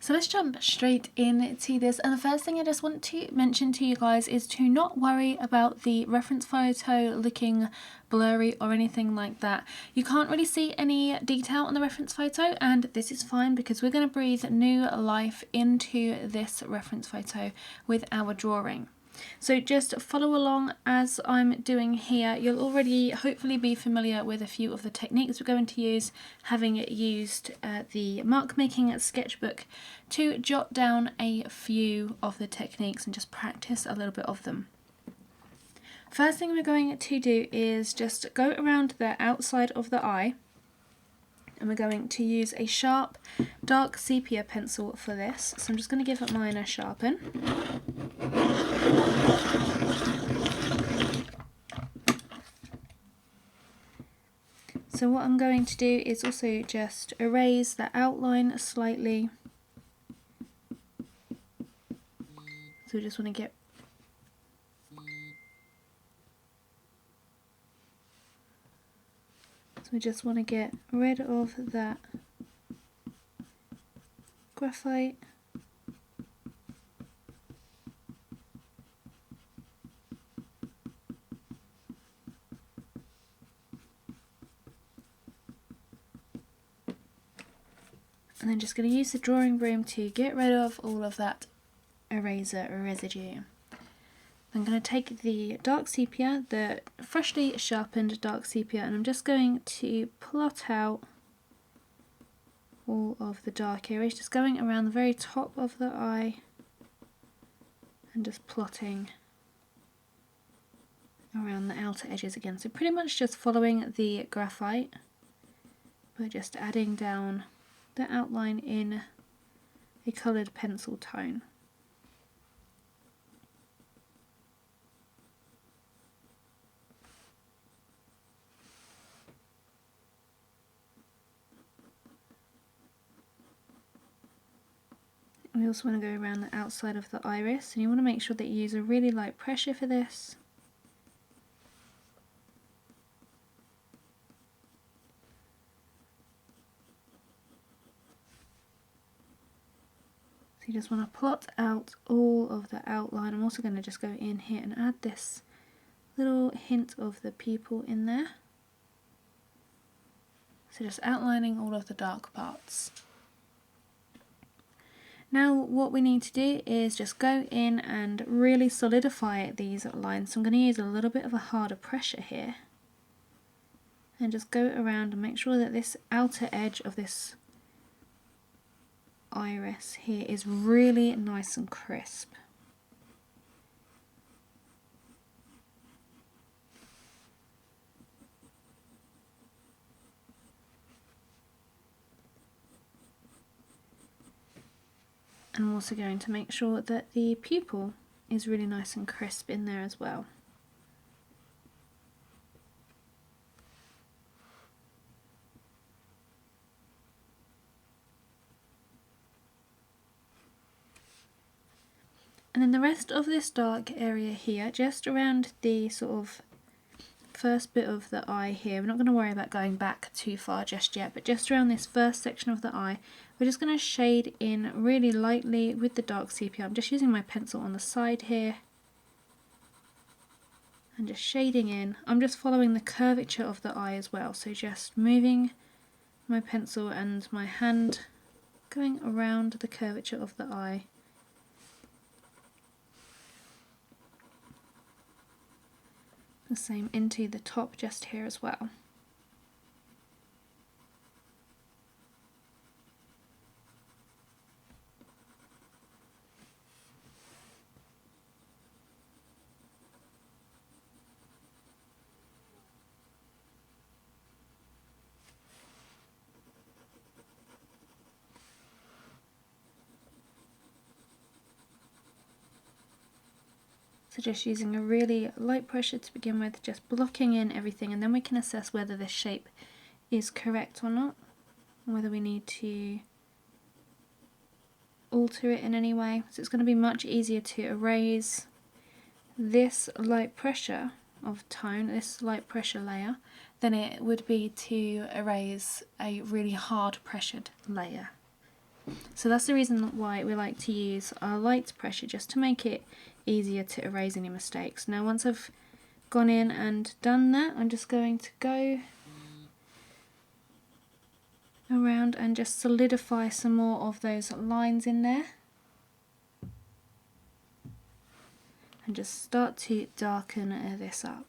So let's jump straight into this, and the first thing I just want to mention to you guys is to not worry about the reference photo looking blurry or anything like that. You can't really see any detail on the reference photo, and this is fine because we're going to breathe new life into this reference photo with our drawing. So just follow along as I'm doing here. You'll already hopefully be familiar with a few of the techniques we're going to use, having used the mark making sketchbook to jot down a few of the techniques and just practice a little bit of them. First thing we're going to do is just go around the outside of the eye, and we're going to use a sharp dark sepia pencil for this. So I'm just going to give mine a sharpen. So what I'm going to do is also just erase the outline slightly. So we just want to get rid of that graphite. And then just going to use the drawing broom to get rid of all of that eraser residue. I'm going to take the dark sepia, the freshly sharpened dark sepia, and I'm just going to plot out all of the dark areas, just going around the very top of the eye and just plotting around the outer edges again. So pretty much just following the graphite, but just adding down the outline in a coloured pencil tone. We also want to go around the outside of the iris, and you want to make sure that you use a really light pressure for this. So you just want to plot out all of the outline. I'm also going to just go in here and add this little hint of the pupil in there. So just outlining all of the dark parts. Now what we need to do is just go in and really solidify these lines. So I'm going to use a little bit of a harder pressure here and just go around and make sure that this outer edge of this iris here is really nice and crisp. And I'm also going to make sure that the pupil is really nice and crisp in there as well. And then the rest of this dark area here, just around the sort of first bit of the eye here, we're not going to worry about going back too far just yet, but just around this first section of the eye, we're just going to shade in really lightly with the dark sepia. I'm just using my pencil on the side here and just shading in. I'm just following the curvature of the eye as well, so just moving my pencil and my hand going around the curvature of the eye. The same into the top just here as well. So just using a really light pressure to begin with, just blocking in everything, and then we can assess whether this shape is correct or not, whether we need to alter it in any way. So it's going to be much easier to erase this light pressure of tone, this light pressure layer, than it would be to erase a really hard pressured layer. So that's the reason why we like to use our light pressure, just to make it easier to erase any mistakes. Now once I've gone in and done that, I'm just going to go around and just solidify some more of those lines in there. And just start to darken this up.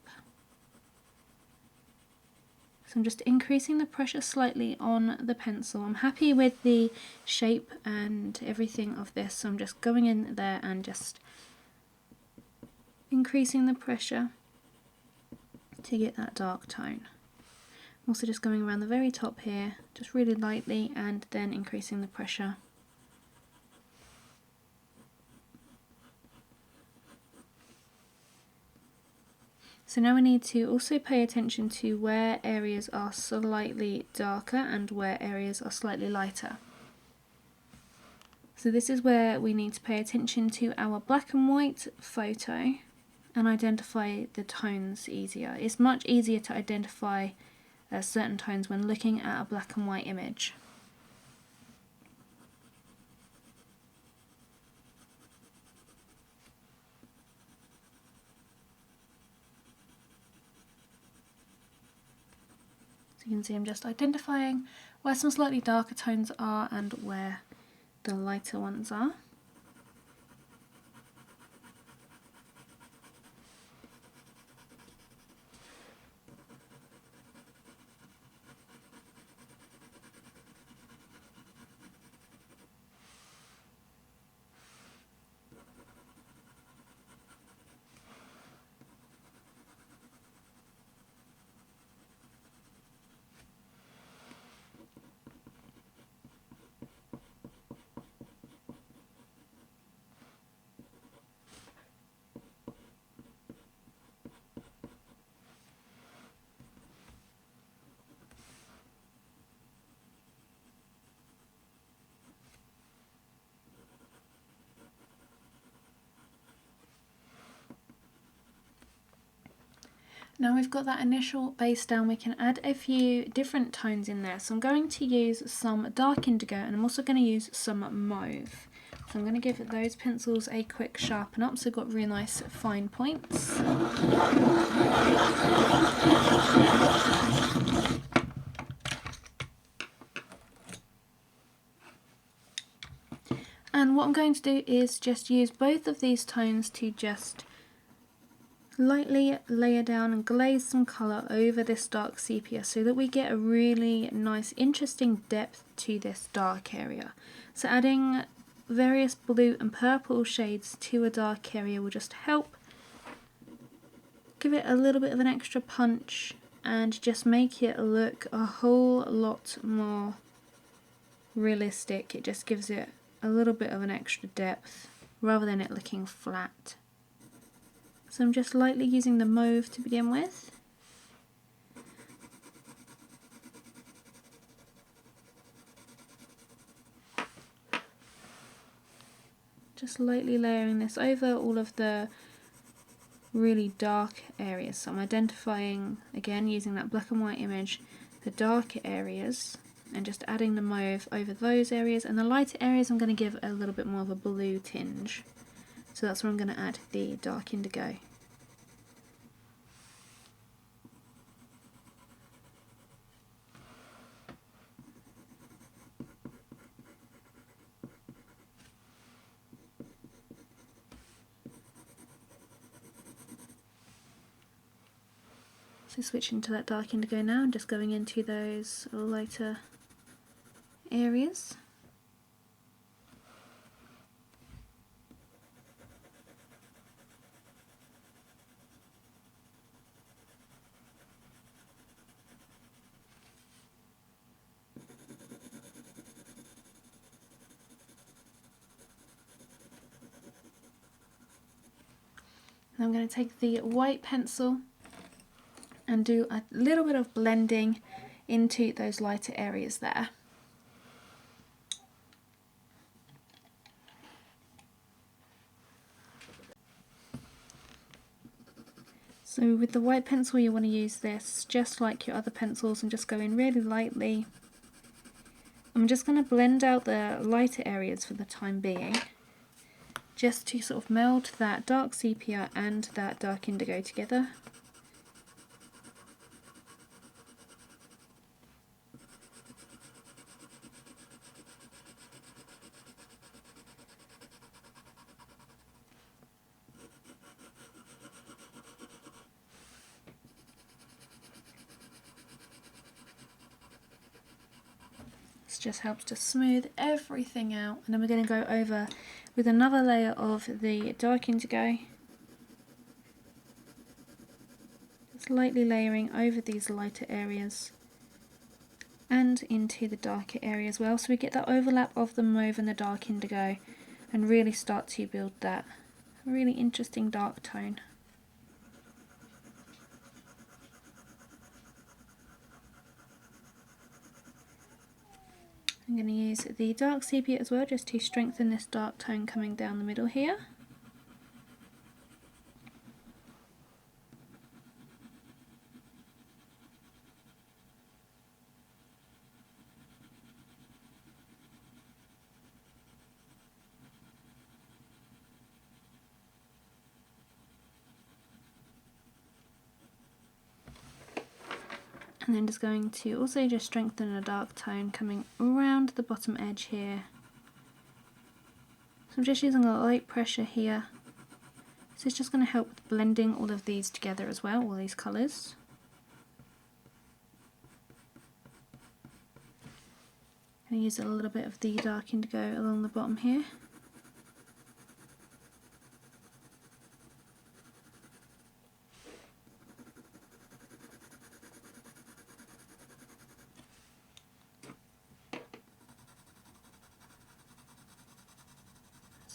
So I'm just increasing the pressure slightly on the pencil. I'm happy with the shape and everything of this, so I'm just going in there and just increasing the pressure to get that dark tone. I'm also just going around the very top here, just really lightly, and then increasing the pressure. So now we need to also pay attention to where areas are slightly darker and where areas are slightly lighter. So this is where we need to pay attention to our black and white photo and identify the tones easier. It's much easier to identify certain tones when looking at a black and white image. You can see I'm just identifying where some slightly darker tones are and where the lighter ones are. Now we've got that initial base down, we can add a few different tones in there. So I'm going to use some dark indigo, and I'm also going to use some mauve. So I'm going to give those pencils a quick sharpen up, so I've got really nice fine points. And what I'm going to do is just use both of these tones to just lightly layer down and glaze some colour over this dark sepia so that we get a really nice interesting depth to this dark area. So adding various blue and purple shades to a dark area will just help give it a little bit of an extra punch and just make it look a whole lot more realistic. It just gives it a little bit of an extra depth rather than it looking flat. So I'm just lightly using the mauve to begin with. Just lightly layering this over all of the really dark areas. So I'm identifying, again using that black and white image, the darker areas and just adding the mauve over those areas, and the lighter areas I'm going to give a little bit more of a blue tinge. So that's where I'm going to add the dark indigo. So switching to that dark indigo now and just going into those lighter areas. Now I'm going to take the white pencil and do a little bit of blending into those lighter areas there. So with the white pencil you want to use this just like your other pencils and just go in really lightly. I'm I'm just going to blend out the lighter areas for the time being, just to sort of meld that dark sepia and that dark indigo together. This just helps to smooth everything out, and then we're going to go over with another layer of the dark indigo, just lightly layering over these lighter areas and into the darker area as well, so we get that overlap of the mauve and the dark indigo and really start to build that really interesting dark tone. I'm going to use the dark sepia as well, just to strengthen this dark tone coming down the middle here. And then just going to also just strengthen a dark tone coming around the bottom edge here. So I'm just using a light pressure here. So it's just going to help with blending all of these together as well, all these colours. I'm going to use a little bit of the dark indigo along the bottom here.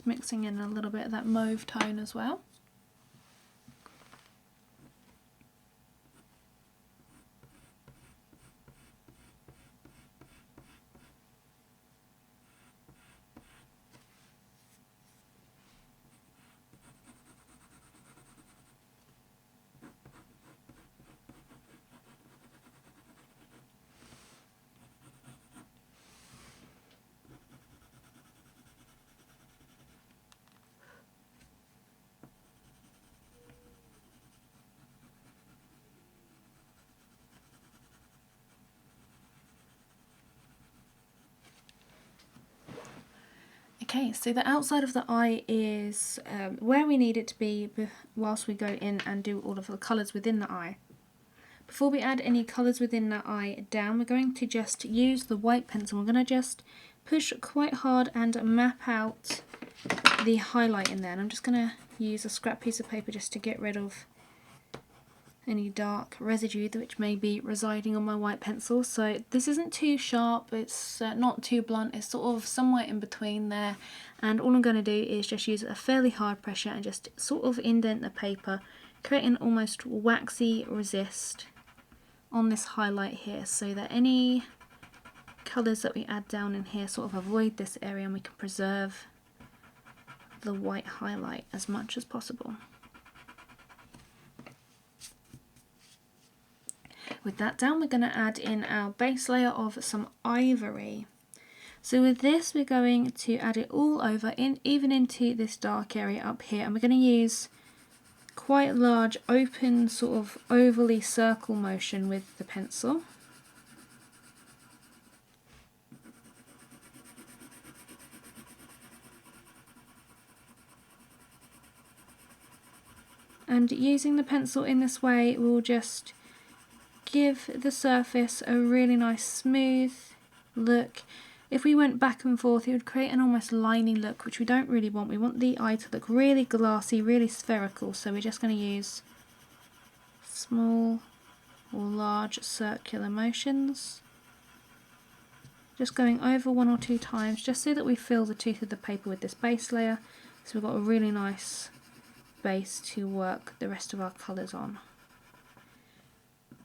Mixing in a little bit of that mauve tone as well. Okay, so the outside of the eye is where we need it to be whilst we go in and do all of the colours within the eye. Before we add any colours within the eye down, we're going to just use the white pencil. We're going to just push quite hard and map out the highlight in there. And I'm just going to use a scrap piece of paper just to get rid of any dark residue which may be residing on my white pencil. So this isn't too sharp, it's not too blunt, it's sort of somewhere in between there, and all I'm going to do is just use a fairly hard pressure and just sort of indent the paper, creating almost waxy resist on this highlight here, so that any colours that we add down in here sort of avoid this area and we can preserve the white highlight as much as possible. With that down, we're going to add in our base layer of some ivory. So with this, we're going to add it all over, even into this dark area up here, and we're going to use quite large open sort of ovally circle motion with the pencil. And using the pencil in this way will just give the surface a really nice smooth look. If we went back and forth, it would create an almost liney look, which we don't really want. We want the eye to look really glassy, really spherical, so we're just going to use small or large circular motions, just going over 1 or 2 times, just so that we fill the tooth of the paper with this base layer, so we've got a really nice base to work the rest of our colours on.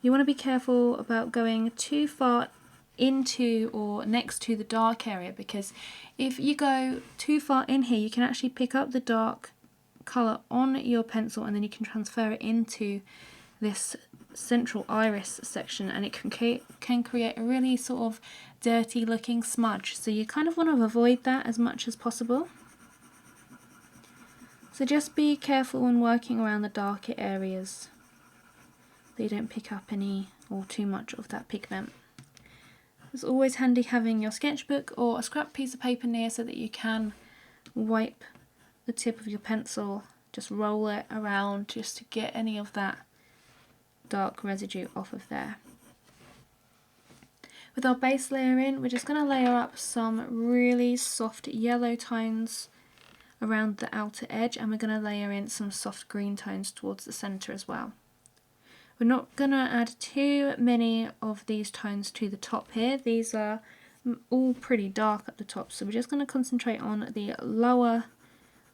You want to be careful about going too far into or next to the dark area, because if you go too far in here, you can actually pick up the dark colour on your pencil and then you can transfer it into this central iris section, and it can create a really sort of dirty looking smudge, so you kind of want to avoid that as much as possible. So just be careful when working around the darker areas that you don't pick up any or too much of that pigment. It's always handy having your sketchbook or a scrap piece of paper near so that you can wipe the tip of your pencil, just roll it around just to get any of that dark residue off of there. With our base layer in, we're just going to layer up some really soft yellow tones around the outer edge, and we're going to layer in some soft green tones towards the centre as well. We're not going to add too many of these tones to the top here. These are all pretty dark at the top, so we're just going to concentrate on the lower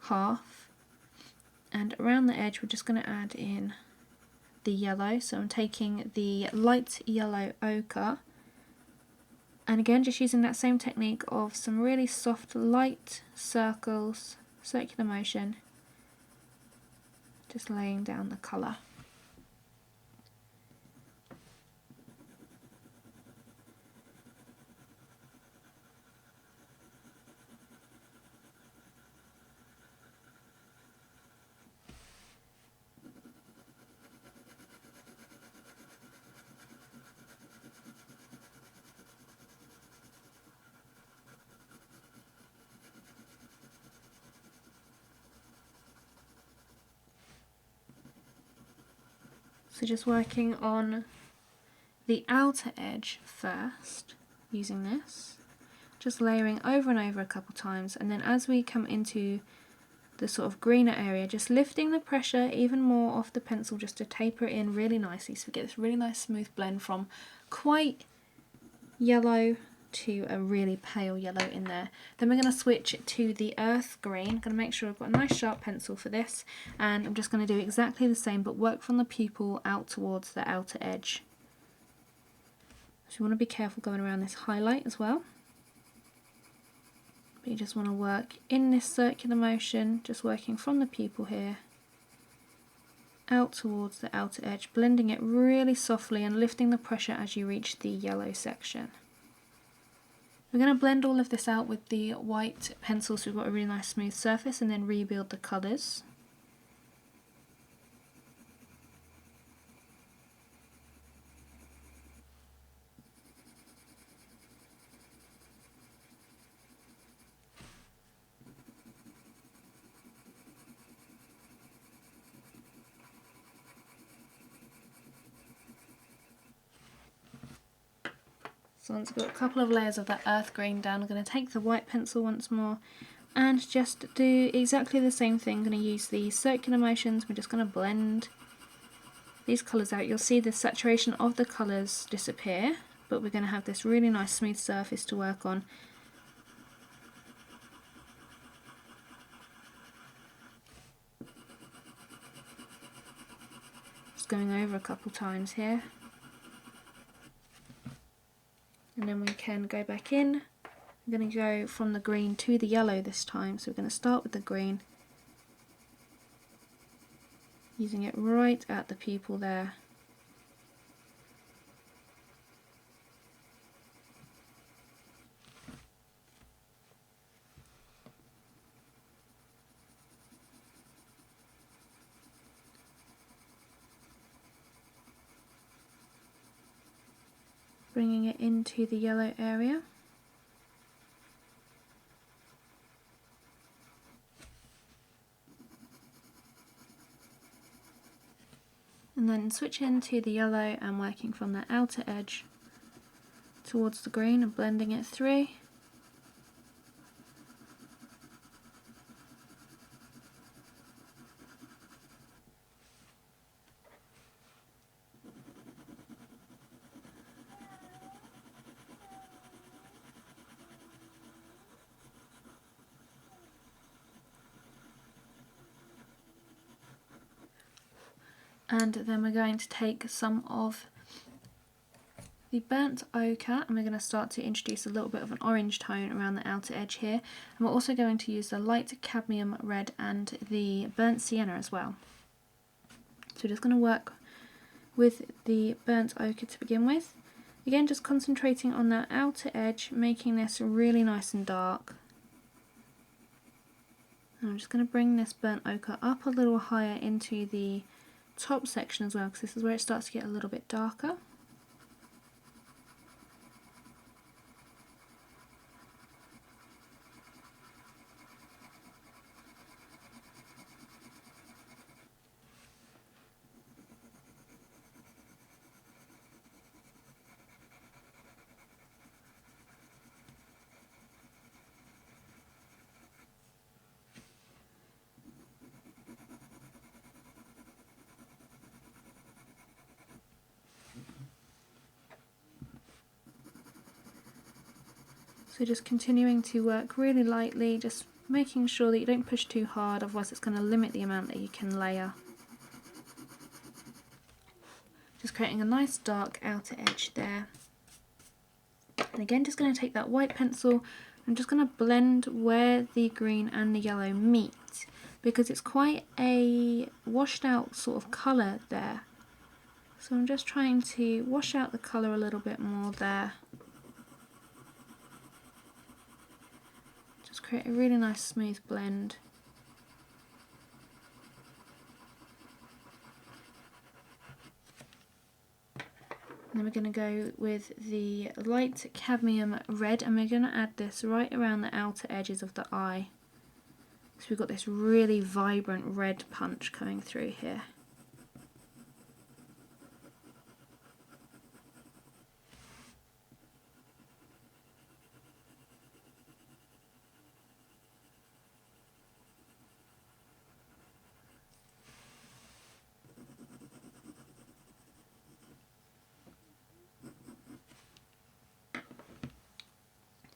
half, and around the edge we're just going to add in the yellow. So I'm taking the light yellow ochre, and again just using that same technique of some really soft light circles, circular motion, just laying down the colour. So just working on the outer edge first, using this, just layering over and over a couple times, and then as we come into the sort of greener area, just lifting the pressure even more off the pencil just to taper it in really nicely, so we get this really nice smooth blend from quite yellow to a really pale yellow in there. Then we're going to switch to the earth green. I'm going to make sure I've got a nice sharp pencil for this, and I'm just going to do exactly the same but work from the pupil out towards the outer edge. So you want to be careful going around this highlight as well, but you just want to work in this circular motion, just working from the pupil here out towards the outer edge, blending it really softly and lifting the pressure as you reach the yellow section. We're going to blend all of this out with the white pencil so we've got a really nice smooth surface, and then rebuild the colours. So once we've got a couple of layers of that earth green down, I'm going to take the white pencil once more and just do exactly the same thing. I'm going to use the circular motions. We're just going to blend these colours out. You'll see the saturation of the colours disappear, but we're going to have this really nice smooth surface to work on. Just going over a couple times here. And then we can go back in. I'm going to go from the green to the yellow this time, so we're going to start with the green, using it right at the pupil there. Bringing it into the yellow area. And then switch into the yellow and working from the outer edge towards the green and blending it through. And then we're going to take some of the burnt ochre and we're going to start to introduce a little bit of an orange tone around the outer edge here. And we're also going to use the light cadmium red and the burnt sienna as well. So we're just going to work with the burnt ochre to begin with. Again, just concentrating on that outer edge, making this really nice and dark. And I'm just going to bring this burnt ochre up a little higher into the top section as well, because this is where it starts to get a little bit darker. So just continuing to work really lightly, just making sure that you don't push too hard, otherwise it's going to limit the amount that you can layer. Just creating a nice dark outer edge there. And again, just going to take that white pencil and just going to blend where the green and the yellow meet, because it's quite a washed out sort of colour there. So I'm just trying to wash out the colour a little bit more there. Just create a really nice smooth blend. And then we're going to go with the light cadmium red, and we're going to add this right around the outer edges of the eye. So we've got this really vibrant red punch coming through here.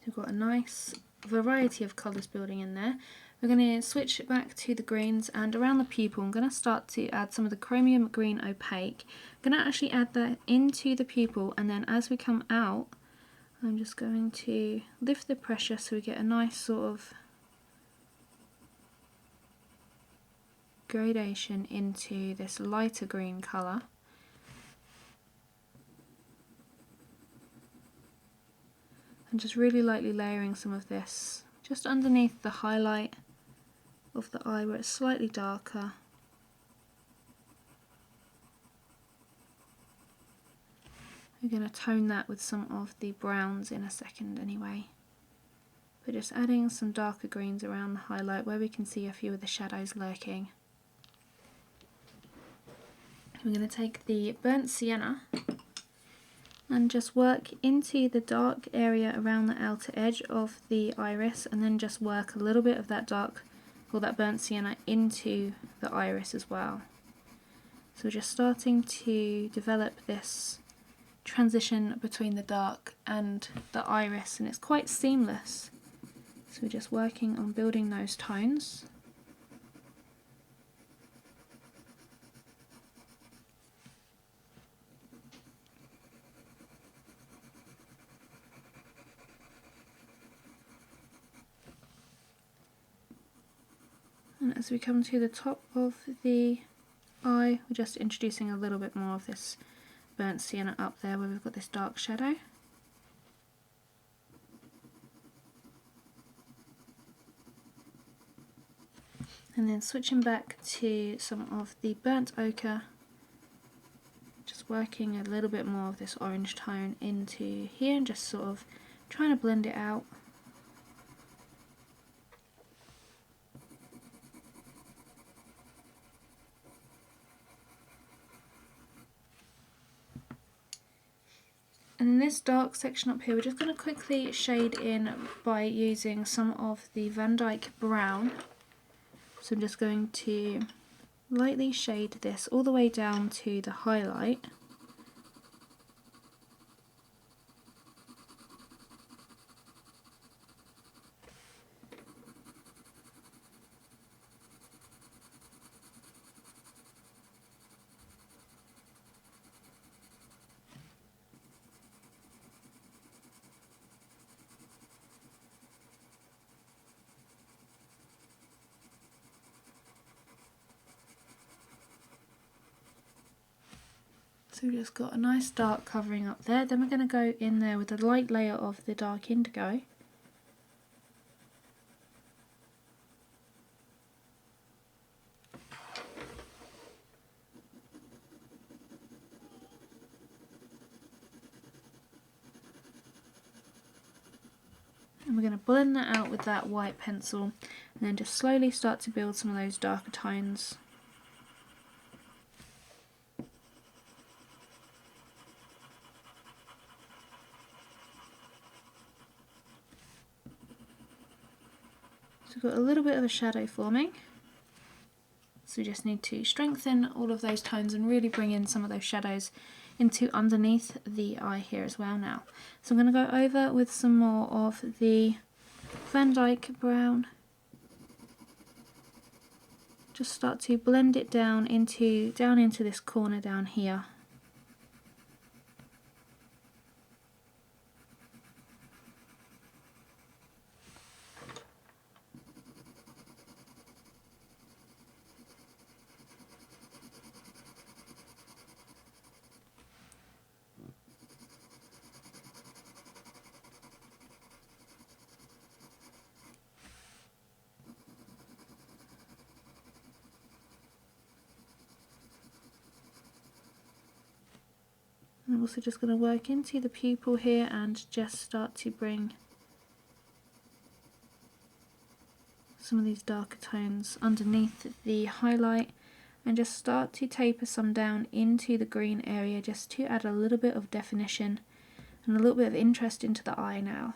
We've got a nice variety of colours building in there. We're going to switch it back to the greens, and around the pupil I'm going to start to add some of the chromium green opaque. I'm going to actually add that into the pupil, and then as we come out I'm just going to lift the pressure so we get a nice sort of gradation into this lighter green colour. And just really lightly layering some of this just underneath the highlight of the eye where it's slightly darker. We're going to tone that with some of the browns in a second anyway. But just adding some darker greens around the highlight where we can see a few of the shadows lurking. We're going to take the burnt sienna and just work into the dark area around the outer edge of the iris, and then just work a little bit of that dark or that burnt sienna into the iris as well. So we're just starting to develop this transition between the dark and the iris, and it's quite seamless. So we're just working on building those tones. And as we come to the top of the eye, we're just introducing a little bit more of this burnt sienna up there where we've got this dark shadow. And then switching back to some of the burnt ochre, just working a little bit more of this orange tone into here and just sort of trying to blend it out. And in this dark section up here, we're just going to quickly shade in by using some of the Van Dyke Brown. So I'm just going to lightly shade this all the way down to the highlight. So we've just got a nice dark covering up there. Then we're going to go in there with a light layer of the dark indigo. And we're going to blend that out with that white pencil and then just slowly start to build some of those darker tones. So we've got a little bit of a shadow forming. So we just need to strengthen all of those tones and really bring in some of those shadows into underneath the eye here as well now. So I'm going to go over with some more of the Van Dyke brown. Just start to blend it down into this corner down here. I'm also just going to work into the pupil here and just start to bring some of these darker tones underneath the highlight and just start to taper some down into the green area just to add a little bit of definition and a little bit of interest into the eye now.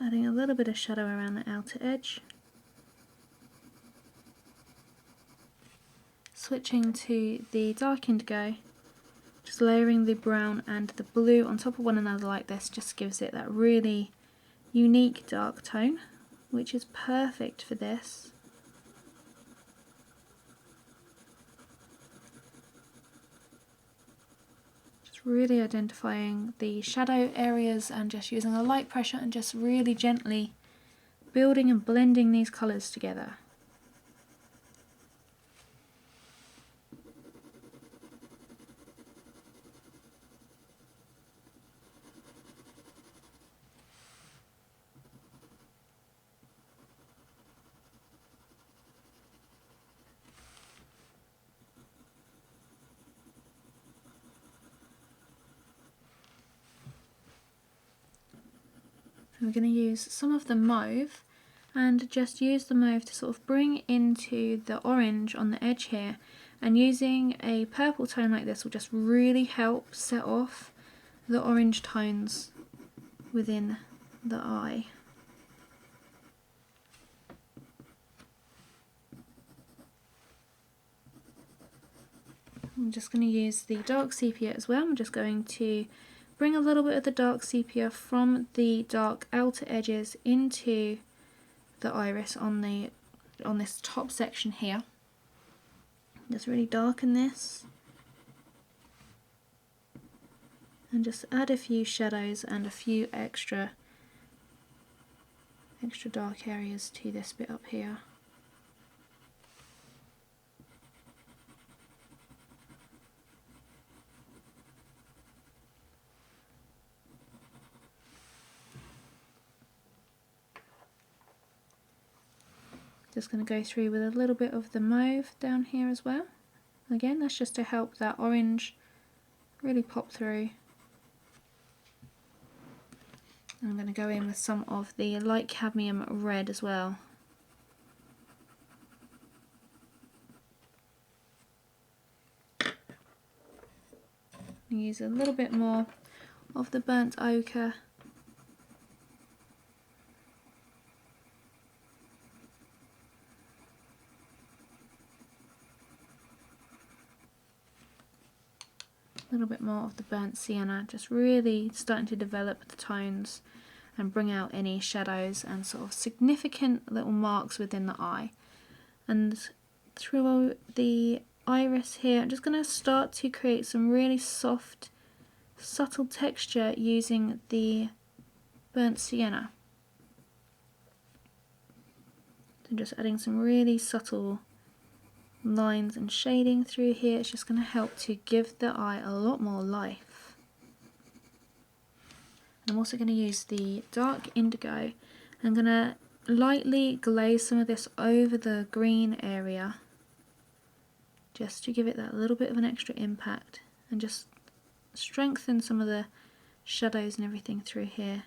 Adding a little bit of shadow around the outer edge. Switching to the dark indigo, just layering the brown and the blue on top of one another like this just gives it that really unique dark tone, which is perfect for this. Really identifying the shadow areas and just using a light pressure and just really gently building and blending these colours together. We're going to use some of the mauve and just use the mauve to sort of bring into the orange on the edge here, and using a purple tone like this will just really help set off the orange tones within the eye. I'm just going to use the dark sepia as well. I'm just going to bring a little bit of the dark sepia from the dark outer edges into the iris on this top section here. Just really darken this and just add a few shadows and a few extra dark areas to this bit up here. Just going to go through with a little bit of the mauve down here as well. Again, that's just to help that orange really pop through. And I'm going to go in with some of the light cadmium red as well. Use a little bit more of the burnt ochre. A little bit more of the burnt sienna, just really starting to develop the tones and bring out any shadows and sort of significant little marks within the eye. And through the iris here, I'm just going to start to create some really soft, subtle texture using the burnt sienna. So just adding some really subtle lines and shading through here. It's just going to help to give the eye a lot more life. And I'm also going to use the dark indigo. I'm going to lightly glaze some of this over the green area just to give it that little bit of an extra impact and just strengthen some of the shadows and everything through here.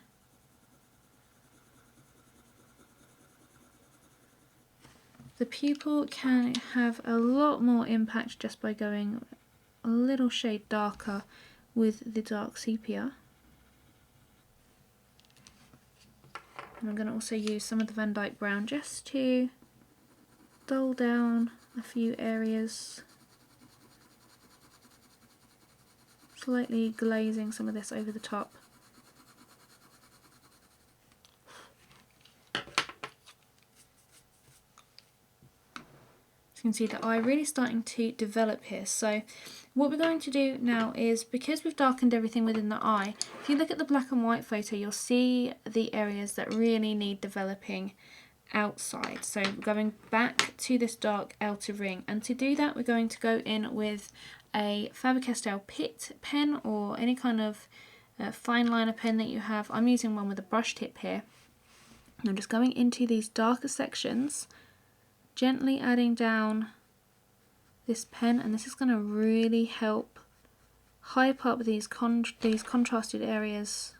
The pupil can have a lot more impact just by going a little shade darker with the dark sepia. And I'm going to also use some of the Van Dyke Brown just to dull down a few areas, slightly glazing some of this over the top. You can see the eye really starting to develop here. So what we're going to do now is, because we've darkened everything within the eye, if you look at the black and white photo, you'll see the areas that really need developing outside. So we're going back to this dark outer ring, and to do that we're going to go in with a Faber-Castell Pitt pen or any kind of fine liner pen that you have. I'm using one with a brush tip here. And I'm just going into these darker sections, gently adding down this pen, and this is going to really help hype up these contrasted areas.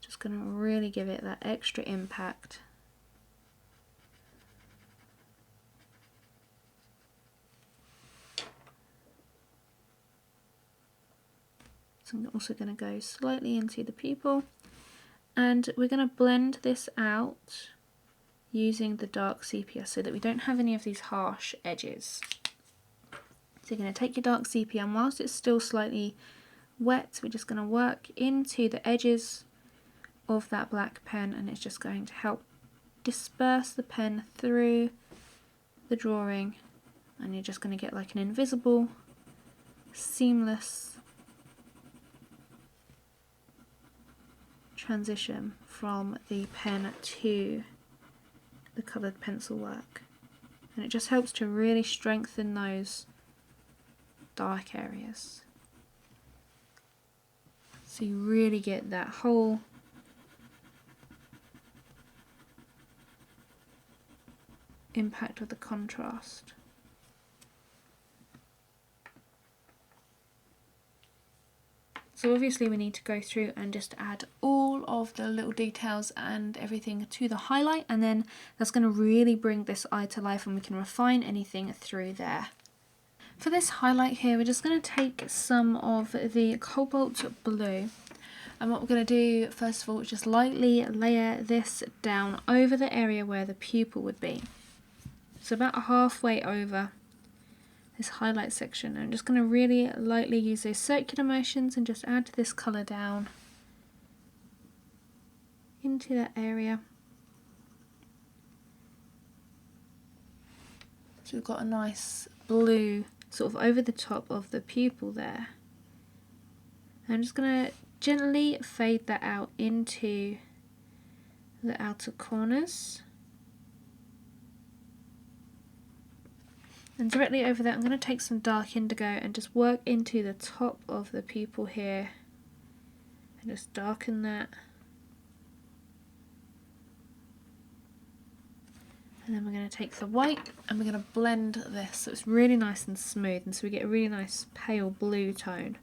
Just going to really give it that extra impact. So I'm also going to go slightly into the pupil, and we're going to blend this out using the dark sepia so that we don't have any of these harsh edges. So you're going to take your dark sepia, and whilst it's still slightly wet, we're just going to work into the edges of that black pen, and it's just going to help disperse the pen through the drawing, and you're just going to get like an invisible, seamless transition from the pen to the coloured pencil work, and it just helps to really strengthen those dark areas, so you really get that whole impact of the contrast. So obviously we need to go through and just add all of the little details and everything to the highlight, and then that's going to really bring this eye to life, and we can refine anything through there. For this highlight here, we're just going to take some of the cobalt blue, and what we're going to do first of all is just lightly layer this down over the area where the pupil would be. So about halfway over this highlight section. I'm just going to really lightly use those circular motions and just add this colour down into that area. So we've got a nice blue sort of over the top of the pupil there. I'm just going to gently fade that out into the outer corners. And directly over that I'm going to take some dark indigo and just work into the top of the pupil here and just darken that. And then we're going to take the white and we're going to blend this so it's really nice and smooth, and so we get a really nice pale blue tone.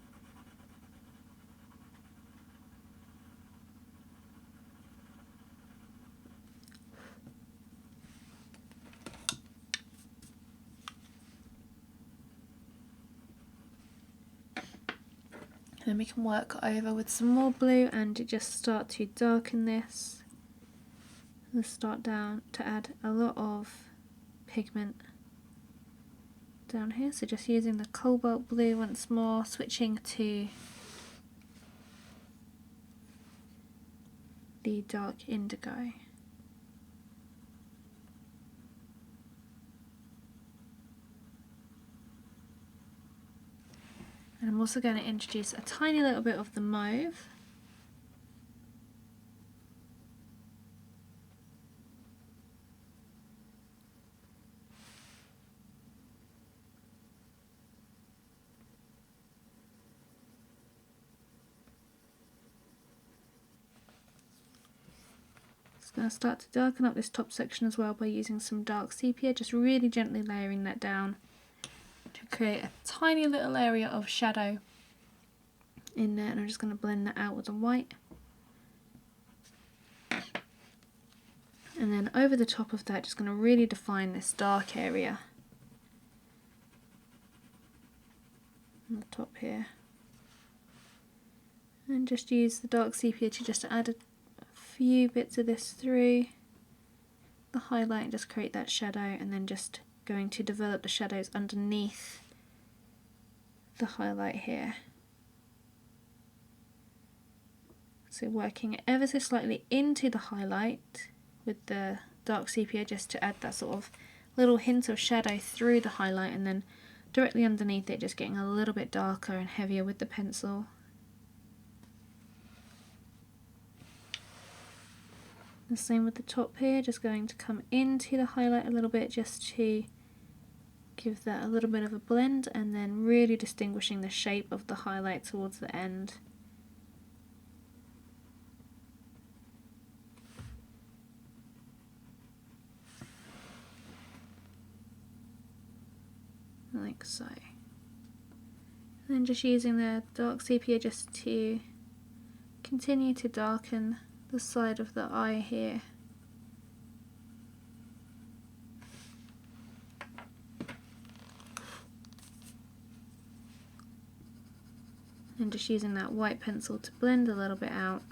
Then we can work over with some more blue and just start to darken this. And start down to add a lot of pigment down here. So just using the cobalt blue once more, switching to the dark indigo. And I'm also going to introduce a tiny little bit of the mauve. Just going to start to darken up this top section as well by using some dark sepia, just really gently layering that down to create a tiny little area of shadow in there, and I'm just going to blend that out with the white. And then over the top of that, just going to really define this dark area on the top here. And just use the dark sepia to just add a few bits of this through the highlight and just create that shadow, and then just going to develop the shadows underneath the highlight here. So working ever so slightly into the highlight with the dark sepia just to add that sort of little hint of shadow through the highlight, and then directly underneath it just getting a little bit darker and heavier with the pencil. The same with the top here, just going to come into the highlight a little bit just to give that a little bit of a blend, and then really distinguishing the shape of the highlight towards the end. Like so. And then just using the dark sepia just to continue to darken the side of the eye here. And just using that white pencil to blend a little bit out.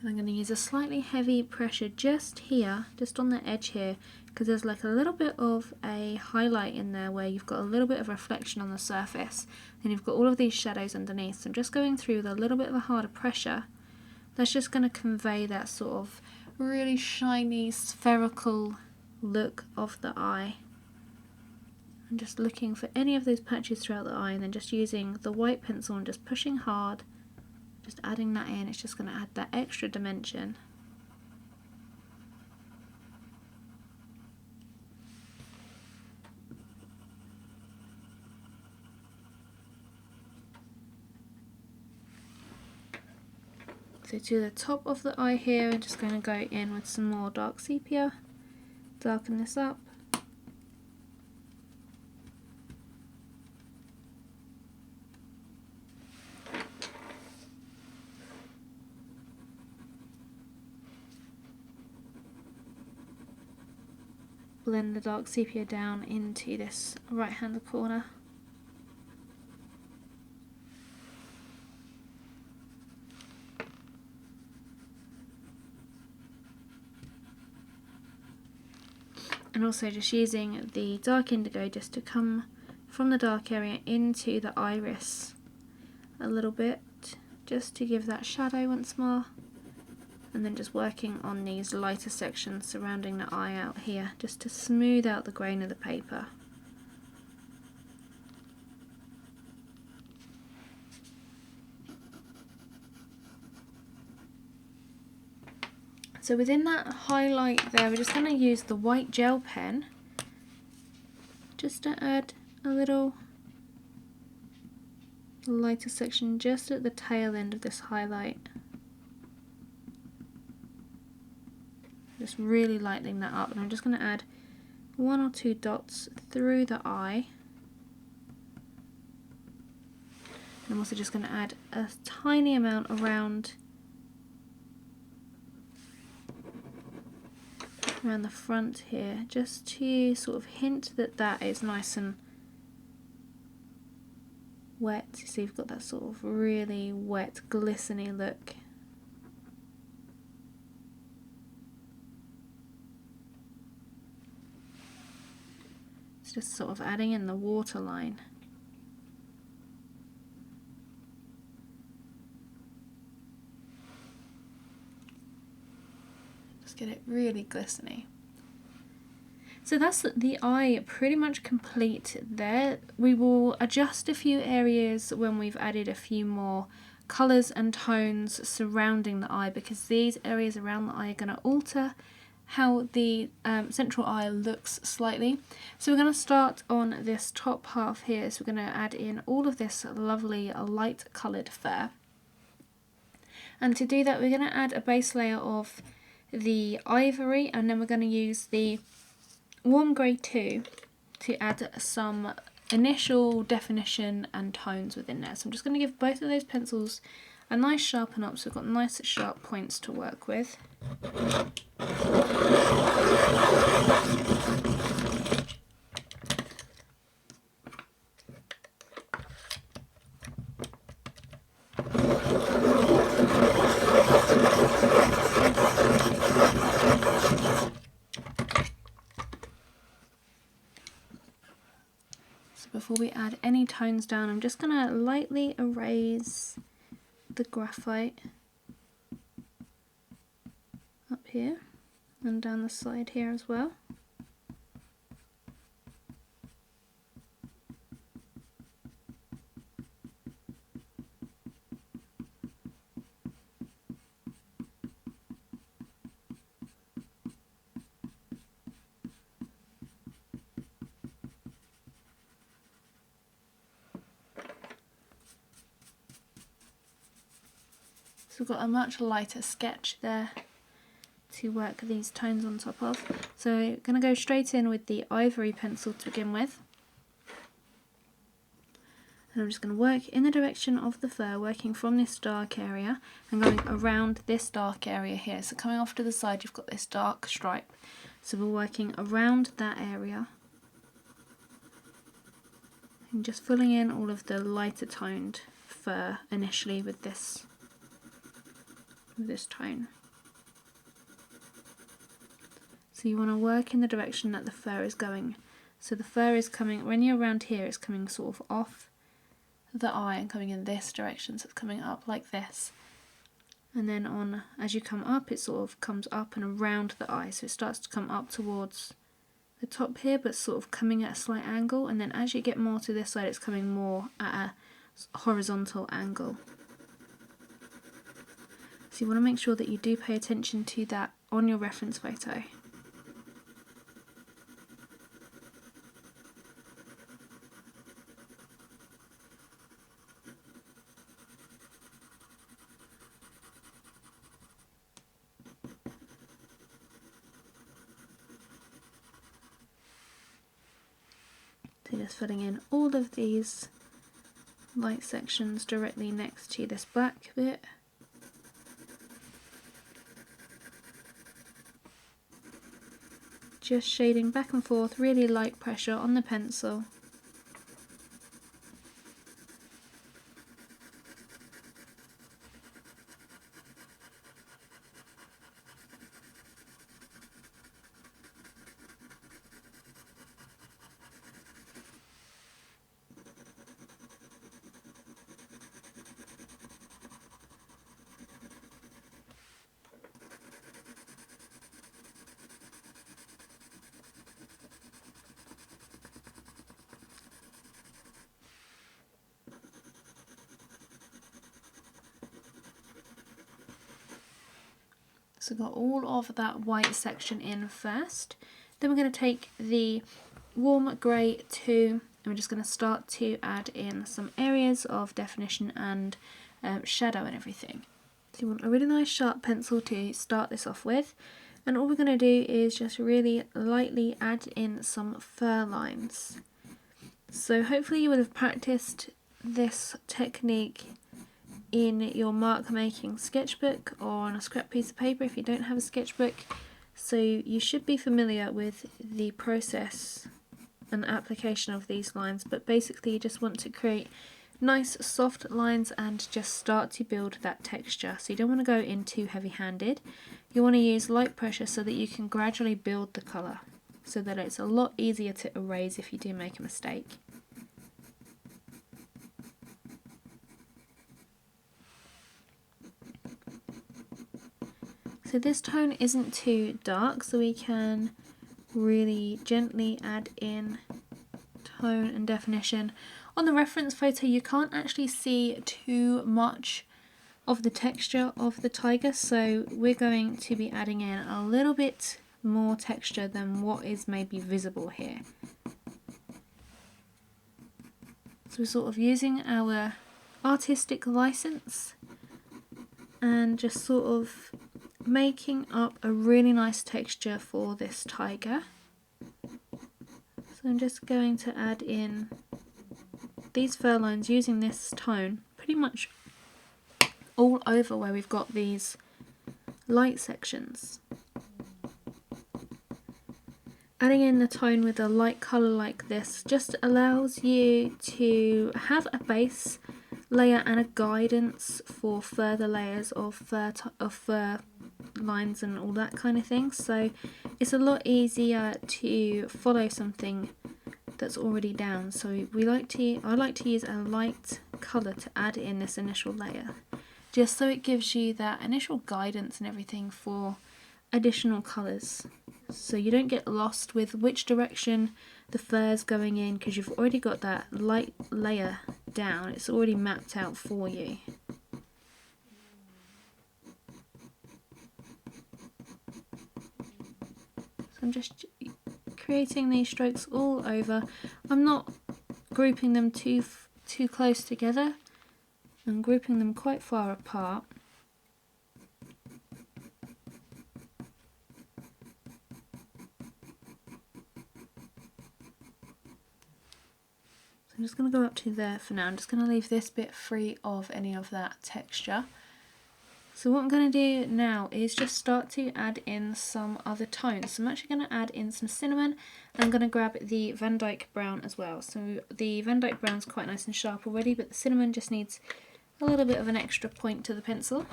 And I'm going to use a slightly heavy pressure just here, just on the edge here, because there's like a little bit of a highlight in there where you've got a little bit of reflection on the surface, and you've got all of these shadows underneath. So I'm just going through with a little bit of a harder pressure. That's just going to convey that sort of really shiny spherical look of the eye. I'm just looking for any of those patches throughout the eye, and then just using the white pencil and just pushing hard, just adding that in. It's just going to add that extra dimension. So to the top of the eye here, I'm just going to go in with some more dark sepia, darken this up. Blend the dark sepia down into this right hand corner. And also just using the dark indigo just to come from the dark area into the iris a little bit, just to give that shadow once more. And then just working on these lighter sections surrounding the eye out here, just to smooth out the grain of the paper. So within that highlight there, we're just going to use the white gel pen just to add a little lighter section just at the tail end of this highlight. Just really lightening that up, and I'm just going to add 1 or 2 dots through the eye. And I'm also just going to add a tiny amount around the front here, just to sort of hint that that is nice and wet. So you've got that sort of really wet, glistening look. It's just sort of adding in the waterline. Just get it really glistening. So that's the eye pretty much complete there. We will adjust a few areas when we've added a few more colours and tones surrounding the eye, because these areas around the eye are going to alter how the central eye looks slightly. So we're going to start on this top half here. So we're going to add in all of this lovely light coloured fur. And to do that, we're going to add a base layer of the ivory, and then we're going to use the warm grey 2 to add some initial definition and tones within there. So I'm just going to give both of those pencils a nice sharpen up, so we've got nice sharp points to work with. Before we add any tones down, I'm just going to lightly erase the graphite up here and down the side here as well. So we've got a much lighter sketch there to work these tones on top of. So I'm going to go straight in with the ivory pencil to begin with. And I'm just going to work in the direction of the fur, working from this dark area and going around this dark area here. So coming off to the side, you've got this dark stripe. So we're working around that area and just filling in all of the lighter toned fur initially with this tone. So you want to work in the direction that the fur is going. So the fur is coming, when you're around here, it's coming sort of off the eye and coming in this direction, so it's coming up like this. And then on, as you come up, it sort of comes up and around the eye, so it starts to come up towards the top here, but sort of coming at a slight angle, and then as you get more to this side, it's coming more at a horizontal angle. So you want to make sure that you do pay attention to that on your reference photo. So just filling in all of these light sections directly next to this black bit. Just shading back and forth, really light pressure on the pencil. So got all of that white section in first. Then we're going to take the warm grey 2 and we're just going to start to add in some areas of definition and shadow and everything. So you want a really nice sharp pencil to start this off with, and all we're going to do is just really lightly add in some fur lines. So hopefully you would have practiced this technique in your mark making sketchbook or on a scrap piece of paper if you don't have a sketchbook. So you should be familiar with the process and application of these lines, but basically you just want to create nice soft lines and just start to build that texture. So you don't want to go in too heavy handed, you want to use light pressure so that you can gradually build the colour. so that it's a lot easier to erase if you do make a mistake. So this tone isn't too dark, so we can really gently add in tone and definition. On the reference photo you can't actually see too much of the texture of the tiger, so we're going to be adding in a little bit more texture than what is maybe visible here. So we're sort of using our artistic license and just sort of making up a really nice texture for this tiger. So I'm just going to add in these fur lines using this tone pretty much all over where we've got these light sections. Adding in the tone with a light colour like this just allows you to have a base layer and a guidance for further layers of fur lines and all that kind of thing, so it's a lot easier to follow something that's already down. So I like to use a light colour to add in this initial layer, just so it gives you that initial guidance and everything for additional colours, so you don't get lost with which direction the fur's going in, because you've already got that light layer down, it's already mapped out for you. So I'm just creating these strokes all over. I'm not grouping them too close together, I'm grouping them quite far apart. I'm just going to go up to there for now. I'm just going to leave this bit free of any of that texture. So what I'm going to do now is just start to add in some other tones. So I'm actually going to add in some cinnamon, and I'm going to grab the Van Dyke Brown as well. So the Van Dyke Brown's quite nice and sharp already, but the cinnamon just needs a little bit of an extra point to the pencil.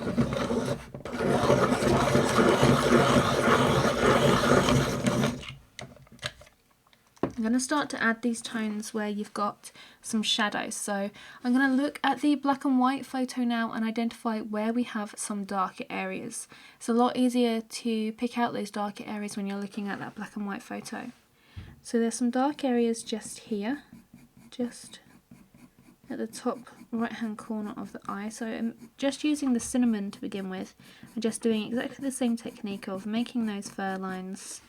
I'm going to start to add these tones where you've got some shadows. So I'm going to look at the black and white photo now and identify where we have some darker areas. It's a lot easier to pick out those darker areas when you're looking at that black and white photo. So there's some dark areas just here, just at the top right hand corner of the eye. So I'm just using the cinnamon to begin with, and just doing exactly the same technique of making those fur lines,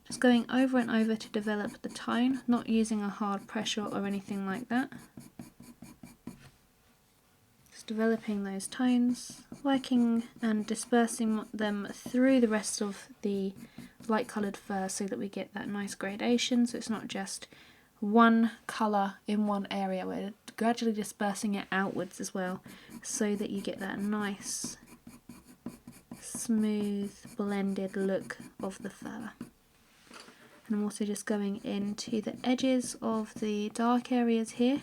just going over and over to develop the tone, not using a hard pressure or anything like that. Just developing those tones, working and dispersing them through the rest of the light coloured fur so that we get that nice gradation, so it's not just one colour in one area. We're gradually dispersing it outwards as well, so that you get that nice smooth blended look of the fur. And I'm also just going into the edges of the dark areas here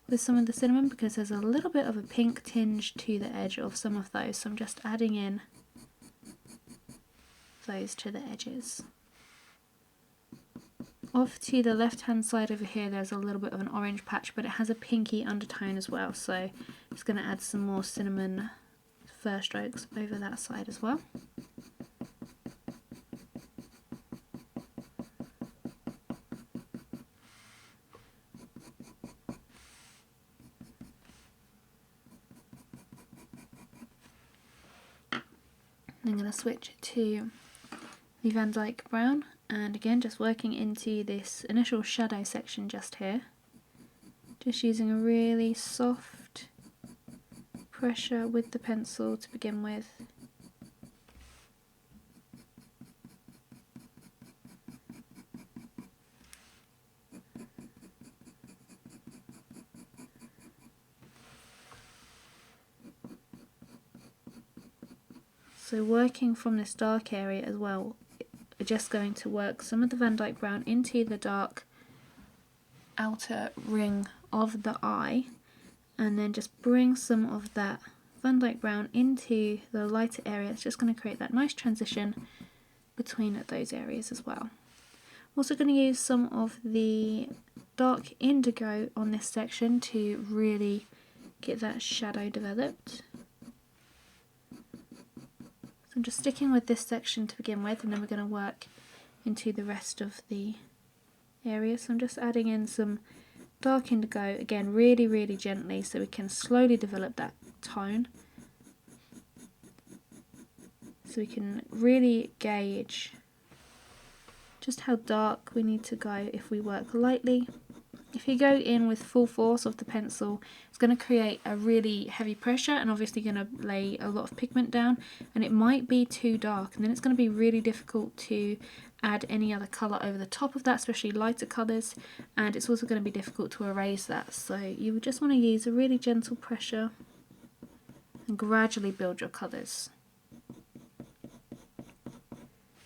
with some of the cinnamon, because there's a little bit of a pink tinge to the edge of some of those, so I'm just adding in those to the edges. Off to the left hand side over here there's a little bit of an orange patch, but it has a pinky undertone as well, so I'm just going to add some more cinnamon fur strokes over that side as well. I'm going to switch to the Van Dyke Brown, and again just working into this initial shadow section just here, just using a really soft pressure with the pencil to begin with. So working from this dark area as well, we're just going to work some of the Van Dyke Brown into the dark outer ring of the eye, and then just bring some of that Van Dyke Brown into the lighter area. It's just going to create that nice transition between those areas as well. Also going to use some of the dark indigo on this section to really get that shadow developed. So I'm just sticking with this section to begin with, and then we're going to work into the rest of the area. So I'm just adding in some dark indigo, again really gently, so we can slowly develop that tone. So we can really gauge just how dark we need to go if we work lightly. If you go in with full force of the pencil, it's going to create a really heavy pressure and obviously going to lay a lot of pigment down, and it might be too dark, and then it's going to be really difficult to add any other colour over the top of that, especially lighter colours, and it's also going to be difficult to erase that. So you just want to use a really gentle pressure and gradually build your colours.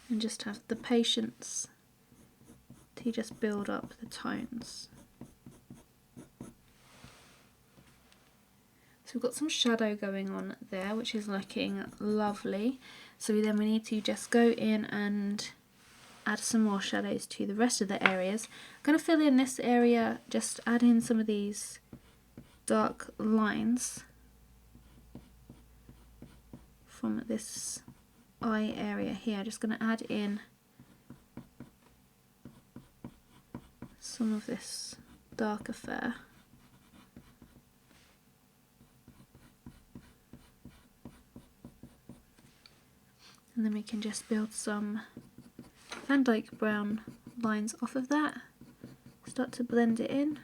And just have the patience to just build up the tones. So we've got some shadow going on there, which is looking lovely. So then we need to just go in and add some more shadows to the rest of the areas. I'm going to fill in this area, just add in some of these dark lines from this eye area here. Just going to add in some of this darker fur. And then we can just build some Van Dyke brown lines off of that. Start to blend it in.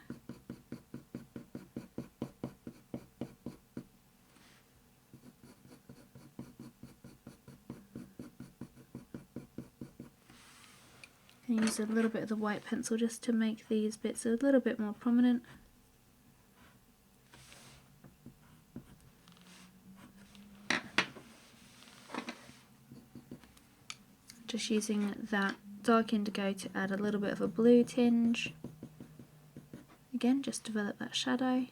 And use a little bit of the white pencil just to make these bits a little bit more prominent. Just using that dark indigo to add a little bit of a blue tinge. Again, just develop that shadow.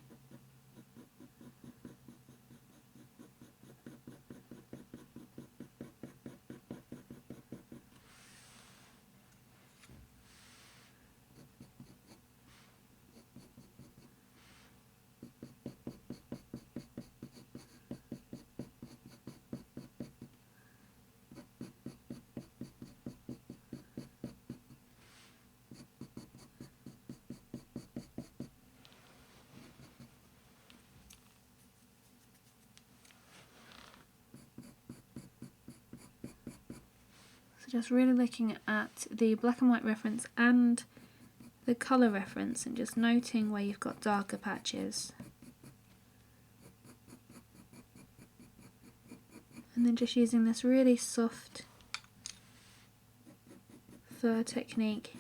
So just really looking at the black and white reference and the colour reference and just noting where you've got darker patches. And then just using this really soft fur technique,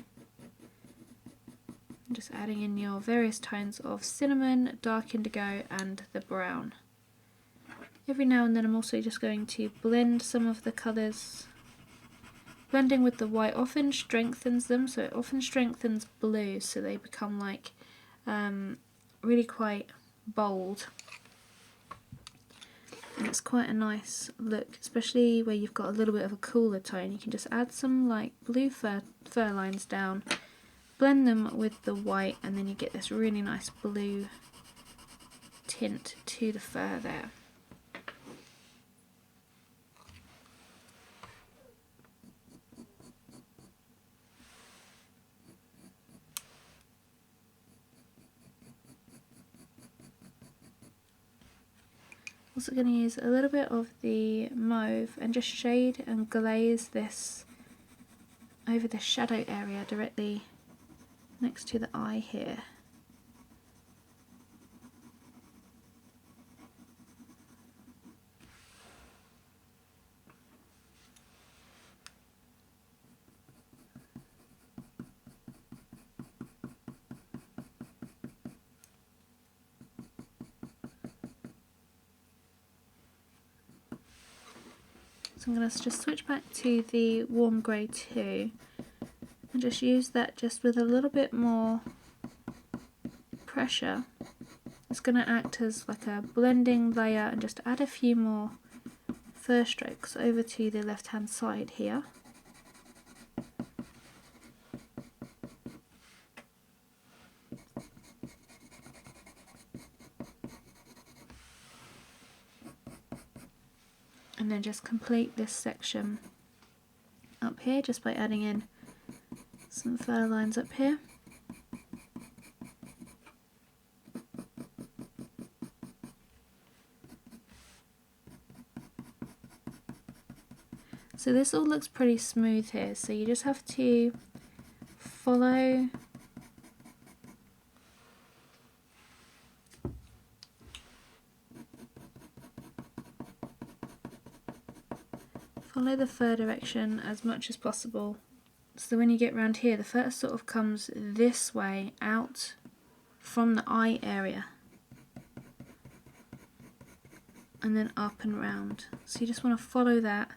and just adding in your various tones of cinnamon, dark indigo and the brown. Every now and then I'm also just going to blend some of the colours. Blending with the white often strengthens them, so it often strengthens blues so they become like really quite bold. And it's quite a nice look, especially where you've got a little bit of a cooler tone. You can just add some like blue fur lines down, blend them with the white, and then you get this really nice blue tint to the fur there. Also going to use a little bit of the mauve and just shade and glaze this over the shadow area directly next to the eye here. So I'm going to just switch back to the warm grey 2 and just use that just with a little bit more pressure. It's going to act as like a blending layer and just add a few more fur strokes over to the left hand side here. and then just complete this section up here just by adding in some fur lines up here. So this all looks pretty smooth here, so you just have to follow the fur direction as much as possible. So when you get round here, the fur sort of comes this way out from the eye area and then up and round. So you just want to follow that.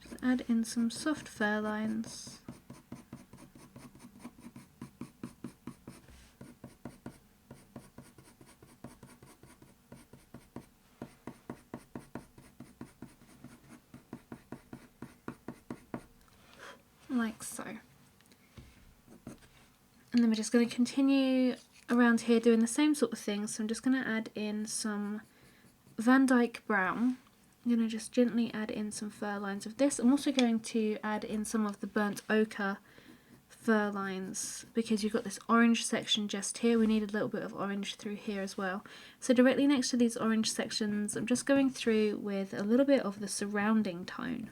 Just add in some soft fur lines. Like so. And then we're just going to continue around here doing the same sort of thing. So I'm just going to add in some Van Dyke Brown. I'm going to just gently add in some fur lines of this. I'm also going to add in some of the burnt ochre fur lines because you've got this orange section just here. We need a little bit of orange through here as well. So directly next to these orange sections, I'm just going through with a little bit of the surrounding tone.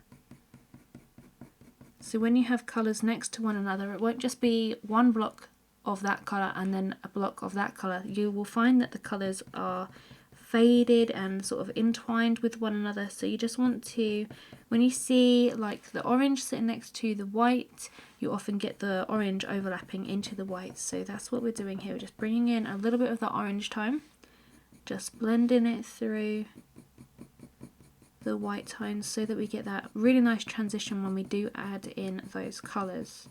So when you have colours next to one another, it won't just be one block of that colour and then a block of that colour. You will find that the colours are faded and sort of entwined with one another. So you just want to, when you see like the orange sitting next to the white, you often get the orange overlapping into the white. So that's what we're doing here. We're just bringing in a little bit of the orange tone, just blending it through the white tones so that we get that really nice transition when we do add in those colours.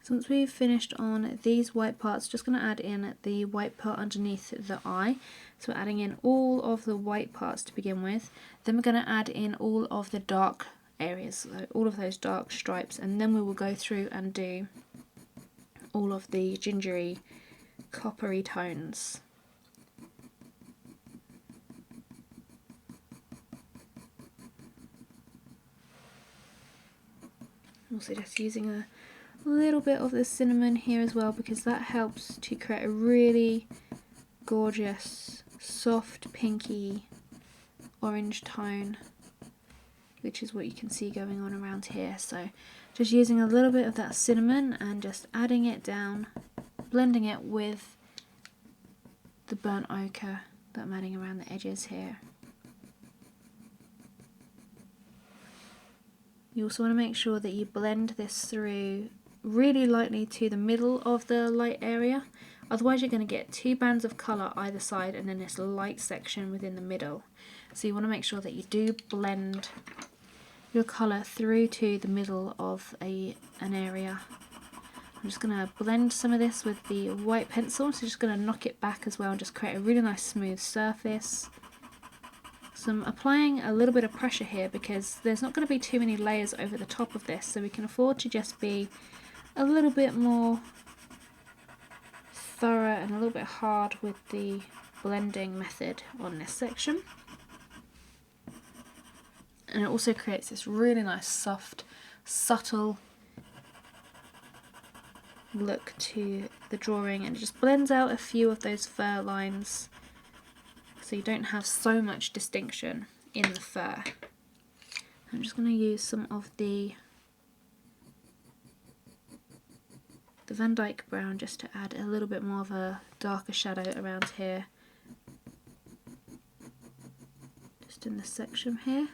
So once we've finished on these white parts, just going to add in the white part underneath the eye. So we're adding in all of the white parts to begin with, then we're going to add in all of the dark areas, so all of those dark stripes, and then we will go through and do all of the gingery coppery tones. Also just using a little bit of the cinnamon here as well because that helps to create a really gorgeous soft pinky orange tone, which is what you can see going on around here. So just using a little bit of that cinnamon and just adding it down, blending it with the burnt ochre that I'm adding around the edges here. You also want to make sure that you blend this through really lightly to the middle of the light area, otherwise you're going to get two bands of colour either side and then this light section within the middle. So you want to make sure that you do blend your colour through to the middle of an area. I'm just going to blend some of this with the white pencil, so just going to knock it back as well and just create a really nice smooth surface. So I'm applying a little bit of pressure here because there's not going to be too many layers over the top of this, so we can afford to just be a little bit more thorough and a little bit hard with the blending method on this section. And it also creates this really nice soft, subtle look to the drawing, and it just blends out a few of those fur lines so you don't have so much distinction in the fur. I'm just going to use some of the Van Dyke Brown just to add a little bit more of a darker shadow around here, just in this section here.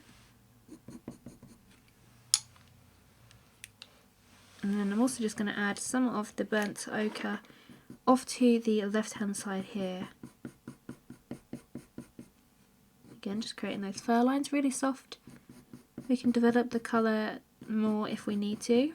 And then I'm also just going to add some of the burnt ochre off to the left hand side here. Again, just creating those fur lines really soft. We can develop the colour more if we need to.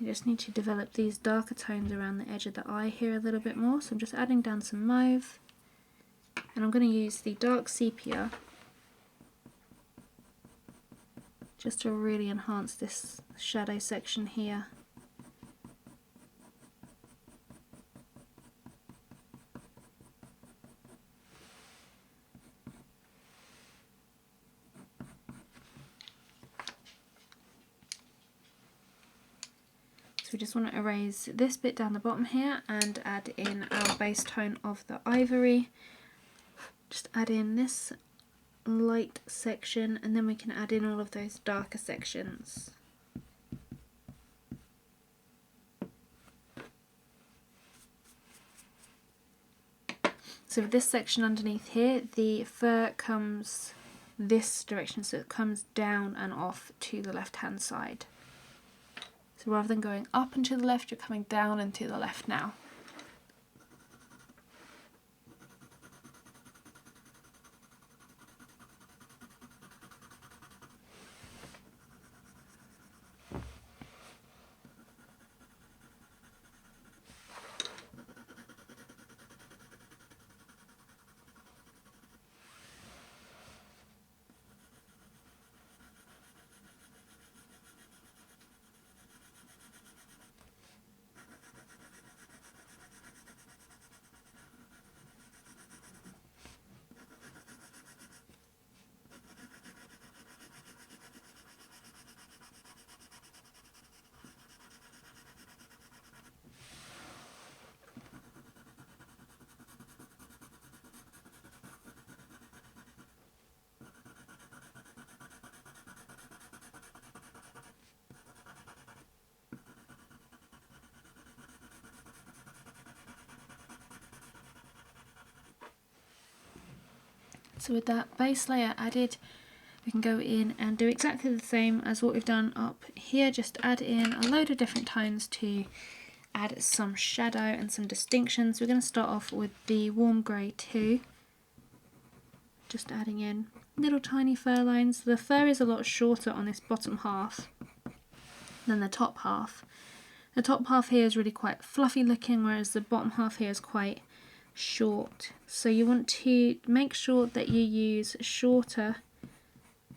You just need to develop these darker tones around the edge of the eye here a little bit more. So I'm just adding down some mauve, and I'm going to use the dark sepia just to really enhance this shadow section here. We just want to erase this bit down the bottom here and add in our base tone of the ivory. Just add in this light section, and then we can add in all of those darker sections. So with this section underneath here, the fur comes this direction, so it comes down and off to the left hand side. So rather than going up and to the left, you're coming down and to the left now. So with that base layer added, we can go in and do exactly the same as what we've done up here, just add in a load of different tones to add some shadow and some distinction. So we're going to start off with the warm grey 2, just adding in little tiny fur lines. The fur is a lot shorter on this bottom half than the top half. The top half here is really quite fluffy looking, whereas the bottom half here is quite short. So you want to make sure that you use shorter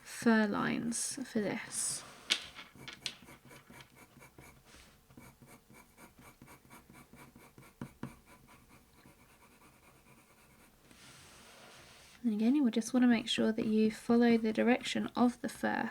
fur lines for this. And again, you will just want to make sure that you follow the direction of the fur.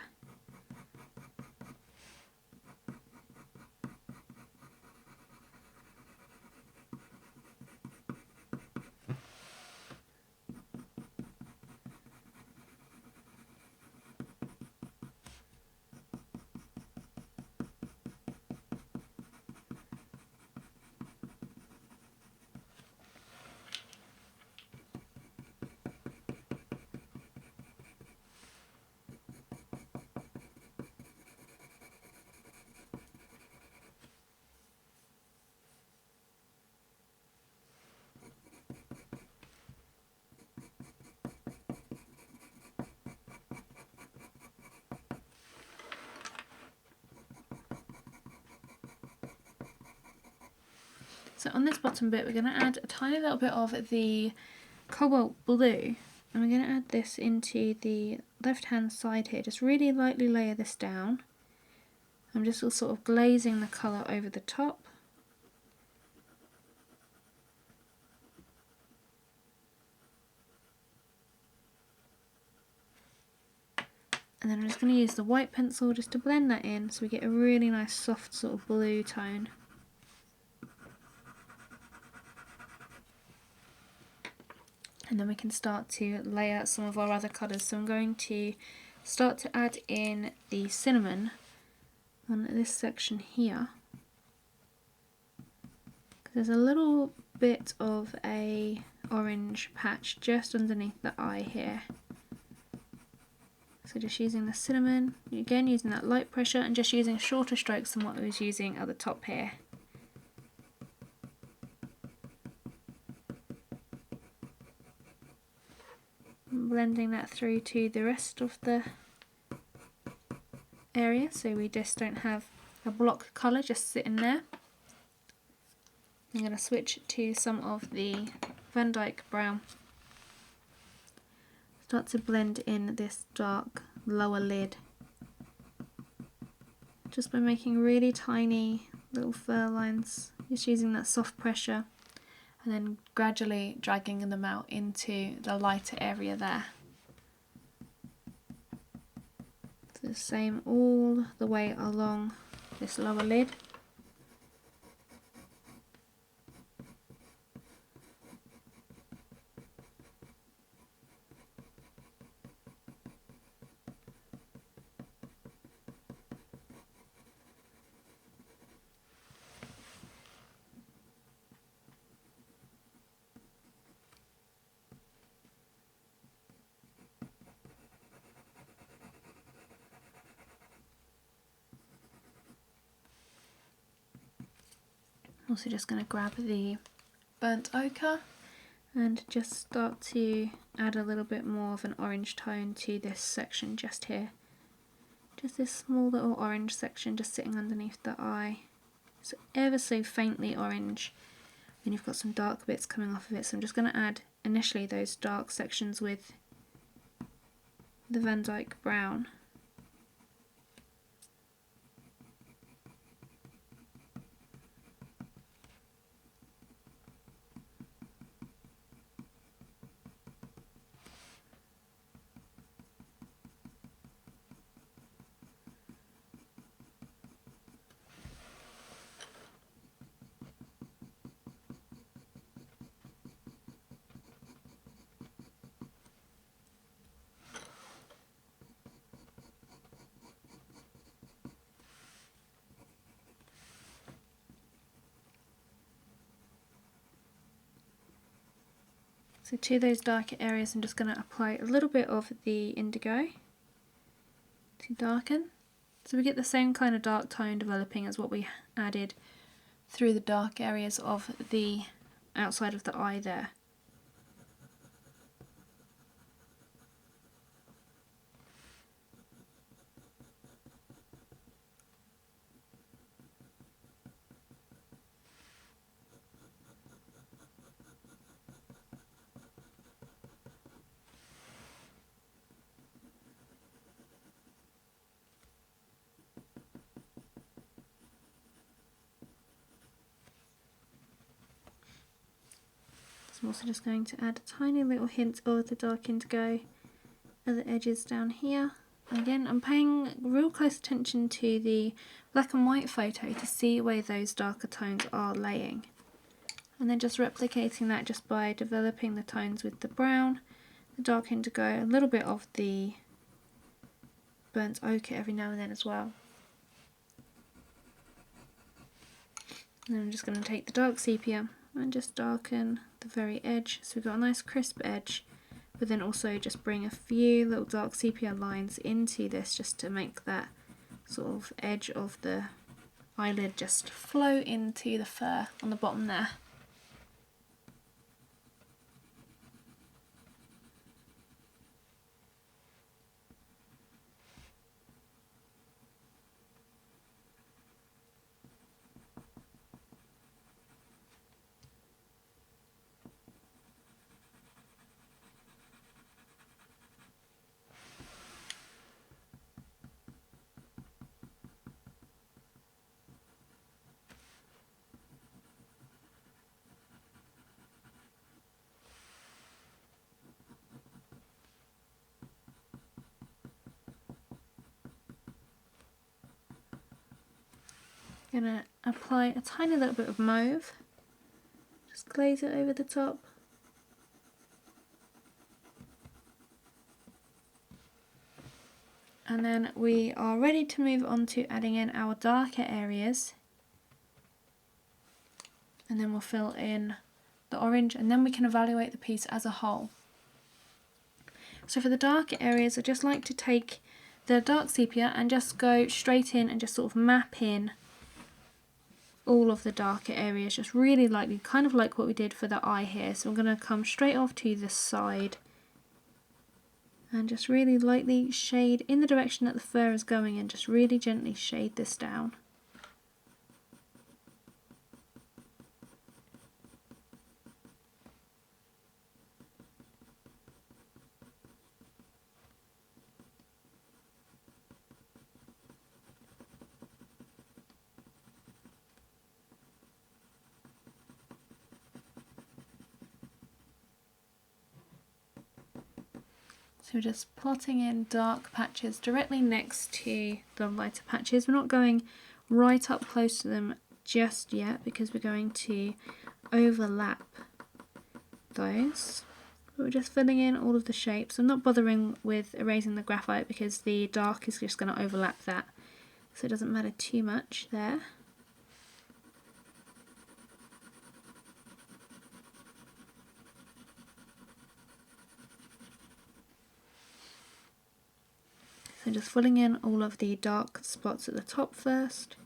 So on this bottom bit, we're going to add a tiny little bit of the cobalt blue, and we're going to add this into the left hand side here. Just really lightly layer this down. I'm just sort of glazing the colour over the top. And then I'm just going to use the white pencil just to blend that in so we get a really nice soft sort of blue tone. And then we can start to layer some of our other colours. So I'm going to start to add in the cinnamon on this section here. There's a little bit of a orange patch just underneath the eye here. So just using the cinnamon, again using that light pressure and just using shorter strokes than what I was using at the top here. Blending that through to the rest of the area so we just don't have a block colour just sitting there. I'm going to switch to some of the Van Dyke Brown. Start to blend in this dark lower lid, just by making really tiny little fur lines, just using that soft pressure, and then gradually dragging them out into the lighter area there. So the same all the way along this lower lid. Also just going to grab the burnt ochre and just start to add a little bit more of an orange tone to this section just here. Just this small little orange section just sitting underneath the eye. It's ever so faintly orange, and you've got some dark bits coming off of it, so I'm just going to add initially those dark sections with the Van Dyke Brown. So to those darker areas I'm just going to apply a little bit of the indigo to darken. So we get the same kind of dark tone developing as what we added through the dark areas of the outside of the eye there. I'm also just going to add a tiny little hint of the dark indigo at the edges down here. And again, I'm paying real close attention to the black and white photo to see where those darker tones are laying. And then just replicating that just by developing the tones with the brown, the dark indigo, a little bit of the burnt ochre every now and then as well. And then I'm just going to take the dark sepia and just darken the very edge, so we've got a nice crisp edge, but then also just bring a few little dark sepia lines into this just to make that sort of edge of the eyelid just flow into the fur on the bottom there. I'm going to apply a tiny little bit of mauve, just glaze it over the top. And then we are ready to move on to adding in our darker areas. And then we'll fill in the orange, and then we can evaluate the piece as a whole. So for the darker areas, I just like to take the dark sepia and just go straight in and just sort of map in all of the darker areas, just really lightly, kind of like what we did for the eye here. So I'm going to come straight off to the side and just really lightly shade in the direction that the fur is going and just really gently shade this down. So we're just plotting in dark patches directly next to the lighter patches. We're not going right up close to them just yet because we're going to overlap those. But we're just filling in all of the shapes. I'm not bothering with erasing the graphite because the dark is just going to overlap that, so it doesn't matter too much there. So just filling in all of the dark spots at the top first.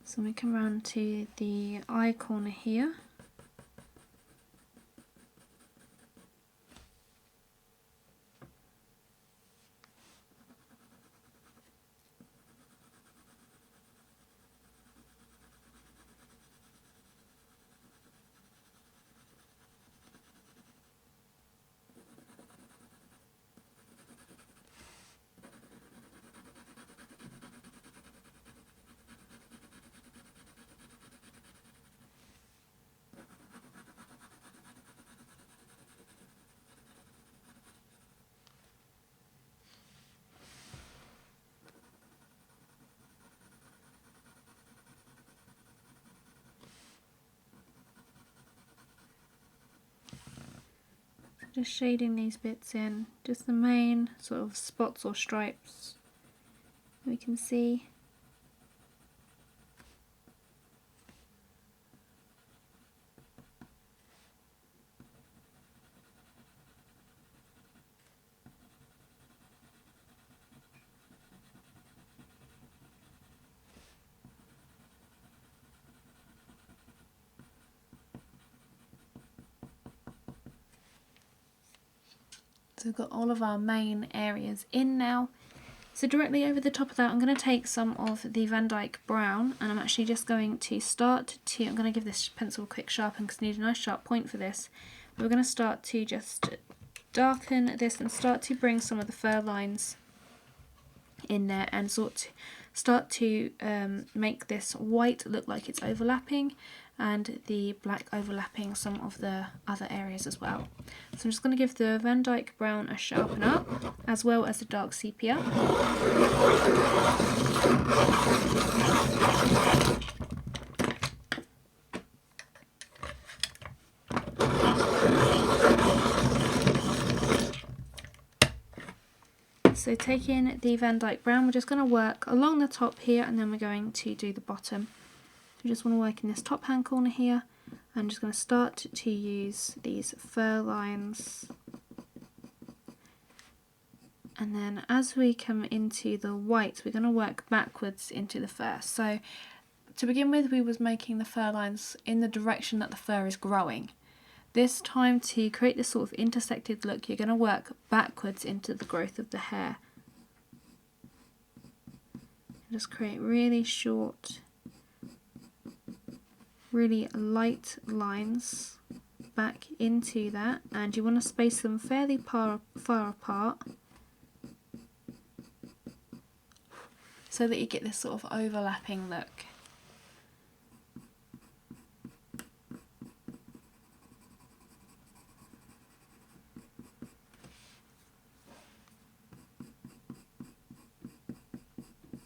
So we come around to the eye corner here. Just shading these bits in, just the main sort of spots or stripes we can see. So we've got all of our main areas in now. So directly over the top of that, I'm going to take some of the Van Dyke Brown, and I'm actually just going to I'm going to give this pencil a quick sharpen because I need a nice sharp point for this. We're going to start to just darken this and start to bring some of the fur lines in there and start to make this white look like it's overlapping and the black overlapping some of the other areas as well. So I'm just going to give the Van Dyke Brown a sharpen up as well as the dark sepia. So taking the Van Dyke Brown, we're just going to work along the top here and then we're going to do the bottom. We just want to work in this top hand corner here. I'm just going to start to use these fur lines, and then as we come into the white we're going to work backwards into the fur. So to begin with we was making the fur lines in the direction that the fur is growing. This time, to create this sort of intersected look, you're going to work backwards into the growth of the hair. Just create really short, really light lines back into that, and you want to space them fairly far apart so that you get this sort of overlapping look.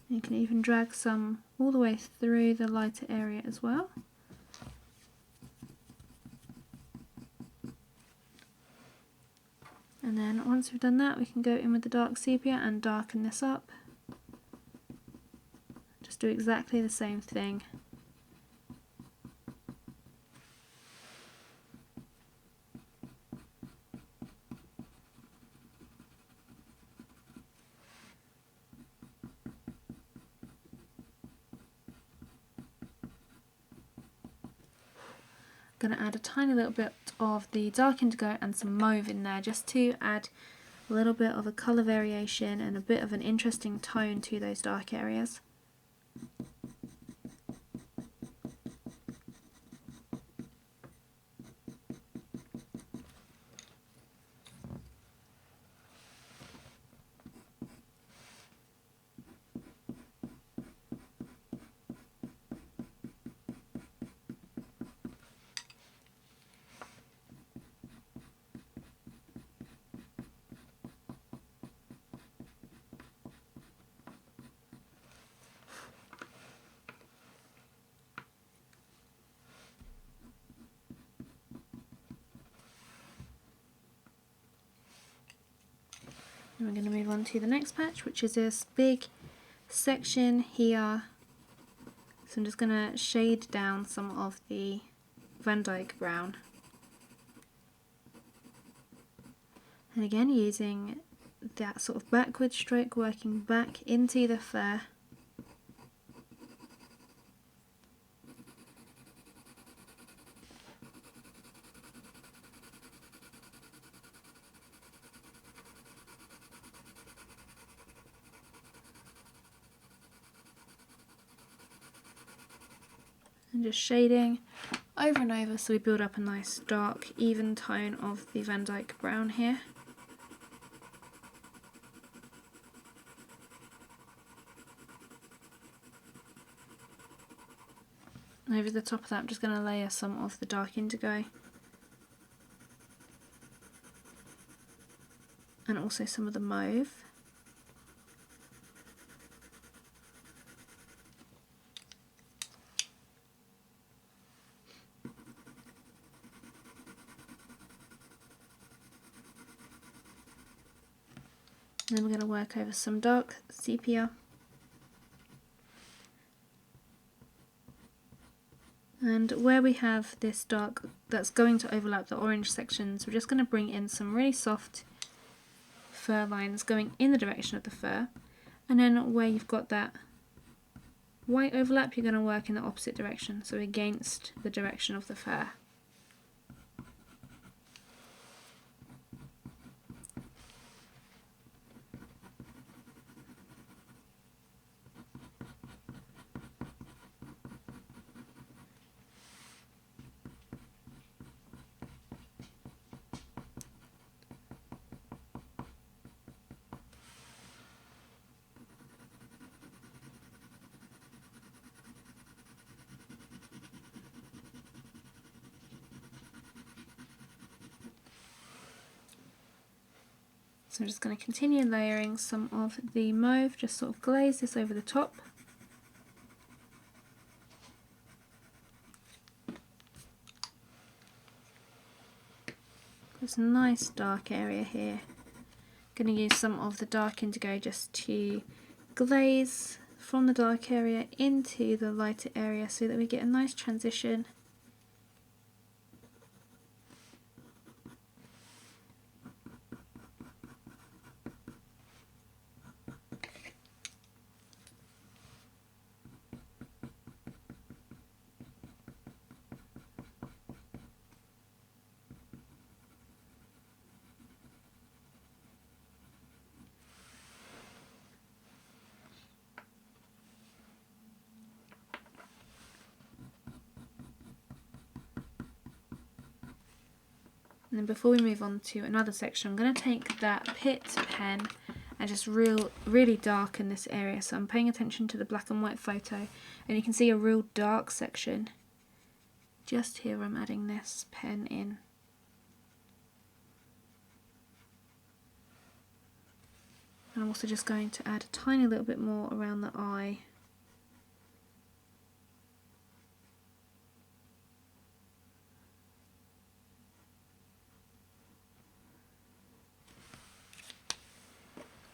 You can even drag some all the way through the lighter area as well. And then once we've done that, we can go in with the dark sepia and darken this up. Just do exactly the same thing. going to add a tiny little bit of the dark indigo and some mauve in there just to add a little bit of a colour variation and a bit of an interesting tone to those dark areas. And we're going to move on to the next patch, which is this big section here. So I'm just going to shade down some of the Van Dyke brown. And again, using that sort of backward stroke, working back into the fur. And just shading over and over so we build up a nice dark even tone of the Van Dyke brown here. And over the top of that I'm just going to layer some of the dark indigo and also some of the mauve. And then we're going to work over some dark sepia. And where we have this dark that's going to overlap the orange sections, we're just going to bring in some really soft fur lines going in the direction of the fur. And then where you've got that white overlap, you're going to work in the opposite direction, so against the direction of the fur. So I'm just going to continue layering some of the mauve, just sort of glaze this over the top. This nice dark area here. Going to use some of the dark indigo just to glaze from the dark area into the lighter area so that we get a nice transition. And then before we move on to another section, I'm going to take that Pitt pen and just really darken this area. So I'm paying attention to the black and white photo, and you can see a real dark section just here. I'm adding this pen in. And I'm also just going to add a tiny little bit more around the eye.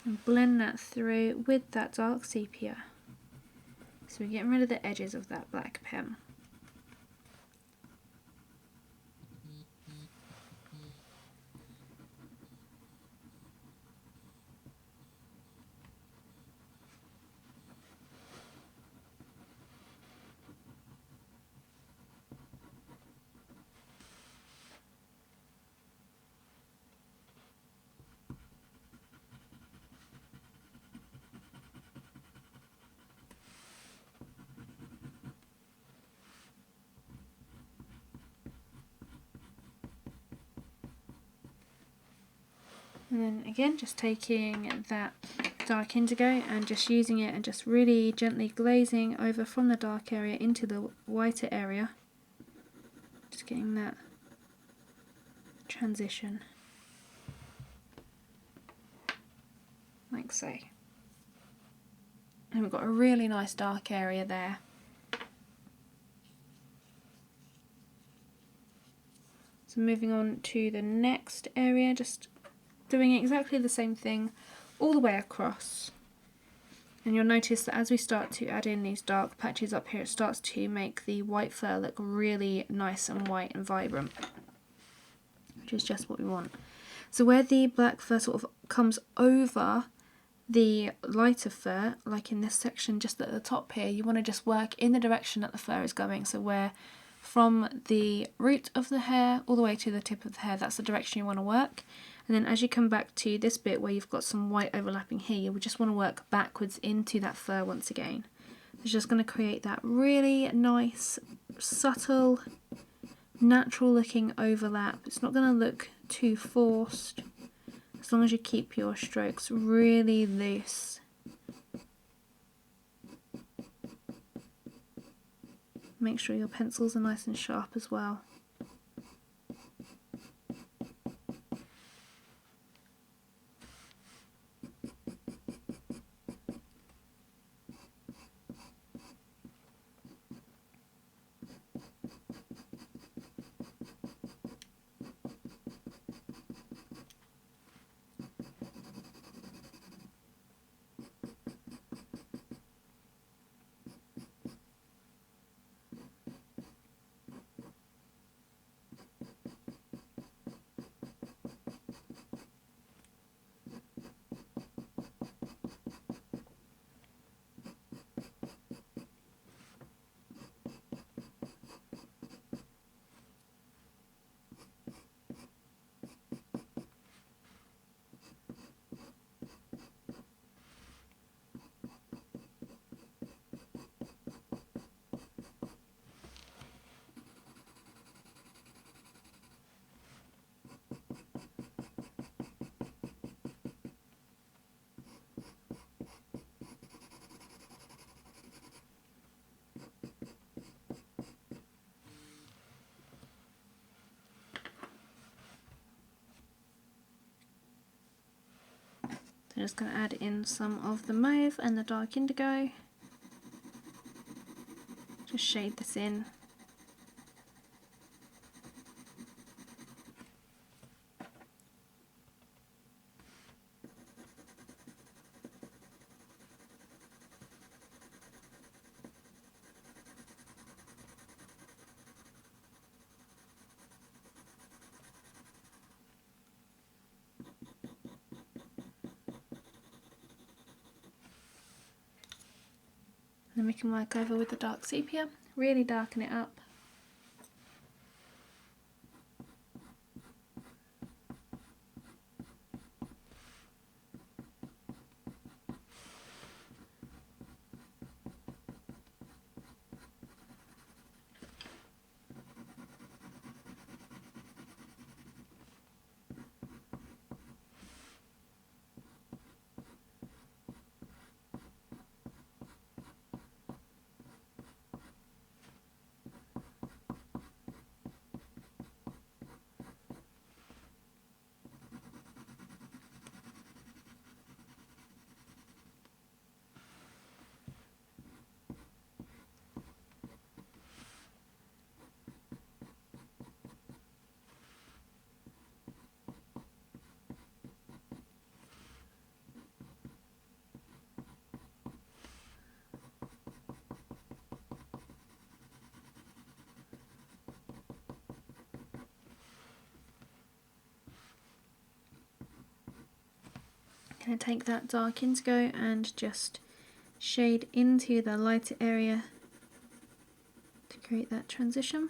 And blend that through with that dark sepia. So we're getting rid of the edges of that black pen. And then again, just taking that dark indigo and just using it and just really gently glazing over from the dark area into the whiter area. Just getting that transition. Like so. And we've got a really nice dark area there. So moving on to the next area, just doing exactly the same thing all the way across. And you'll notice that as we start to add in these dark patches up here, it starts to make the white fur look really nice and white and vibrant, which is just what we want. So where the black fur sort of comes over the lighter fur, like in this section just at the top here, you want to just work in the direction that the fur is going. So where from the root of the hair all the way to the tip of the hair, that's the direction you want to work. And then as you come back to this bit where you've got some white overlapping here, you just want to work backwards into that fur once again. It's just going to create that really nice, subtle, natural looking overlap. It's not going to look too forced, as long as you keep your strokes really loose. Make sure your pencils are nice and sharp as well. I'm just going to add in some of the mauve and the dark indigo. Just shade this in. Then we can work over with the dark sepia, really darken it up. Going to take that dark indigo and just shade into the lighter area to create that transition.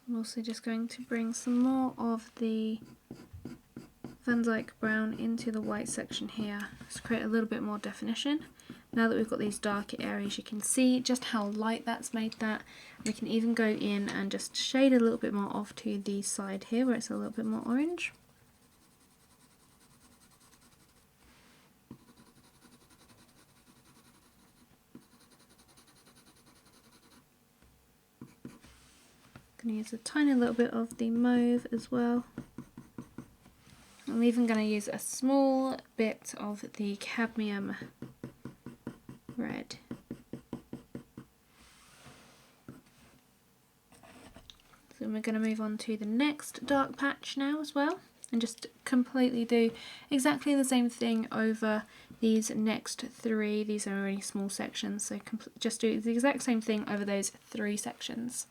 I'm also just going to bring some more of the Van Dyke Brown into the white section here to create a little bit more definition. Now that we've got these darker areas, you can see just how light that's made that. We can even go in and just shade a little bit more off to the side here where it's a little bit more orange. I'm going to use a tiny little bit of the mauve as well. I'm even going to use a small bit of the cadmium red. So we're going to move on to the next dark patch now as well, and just completely do exactly the same thing over these next three. These are only small sections, so just do the exact same thing over those three sections.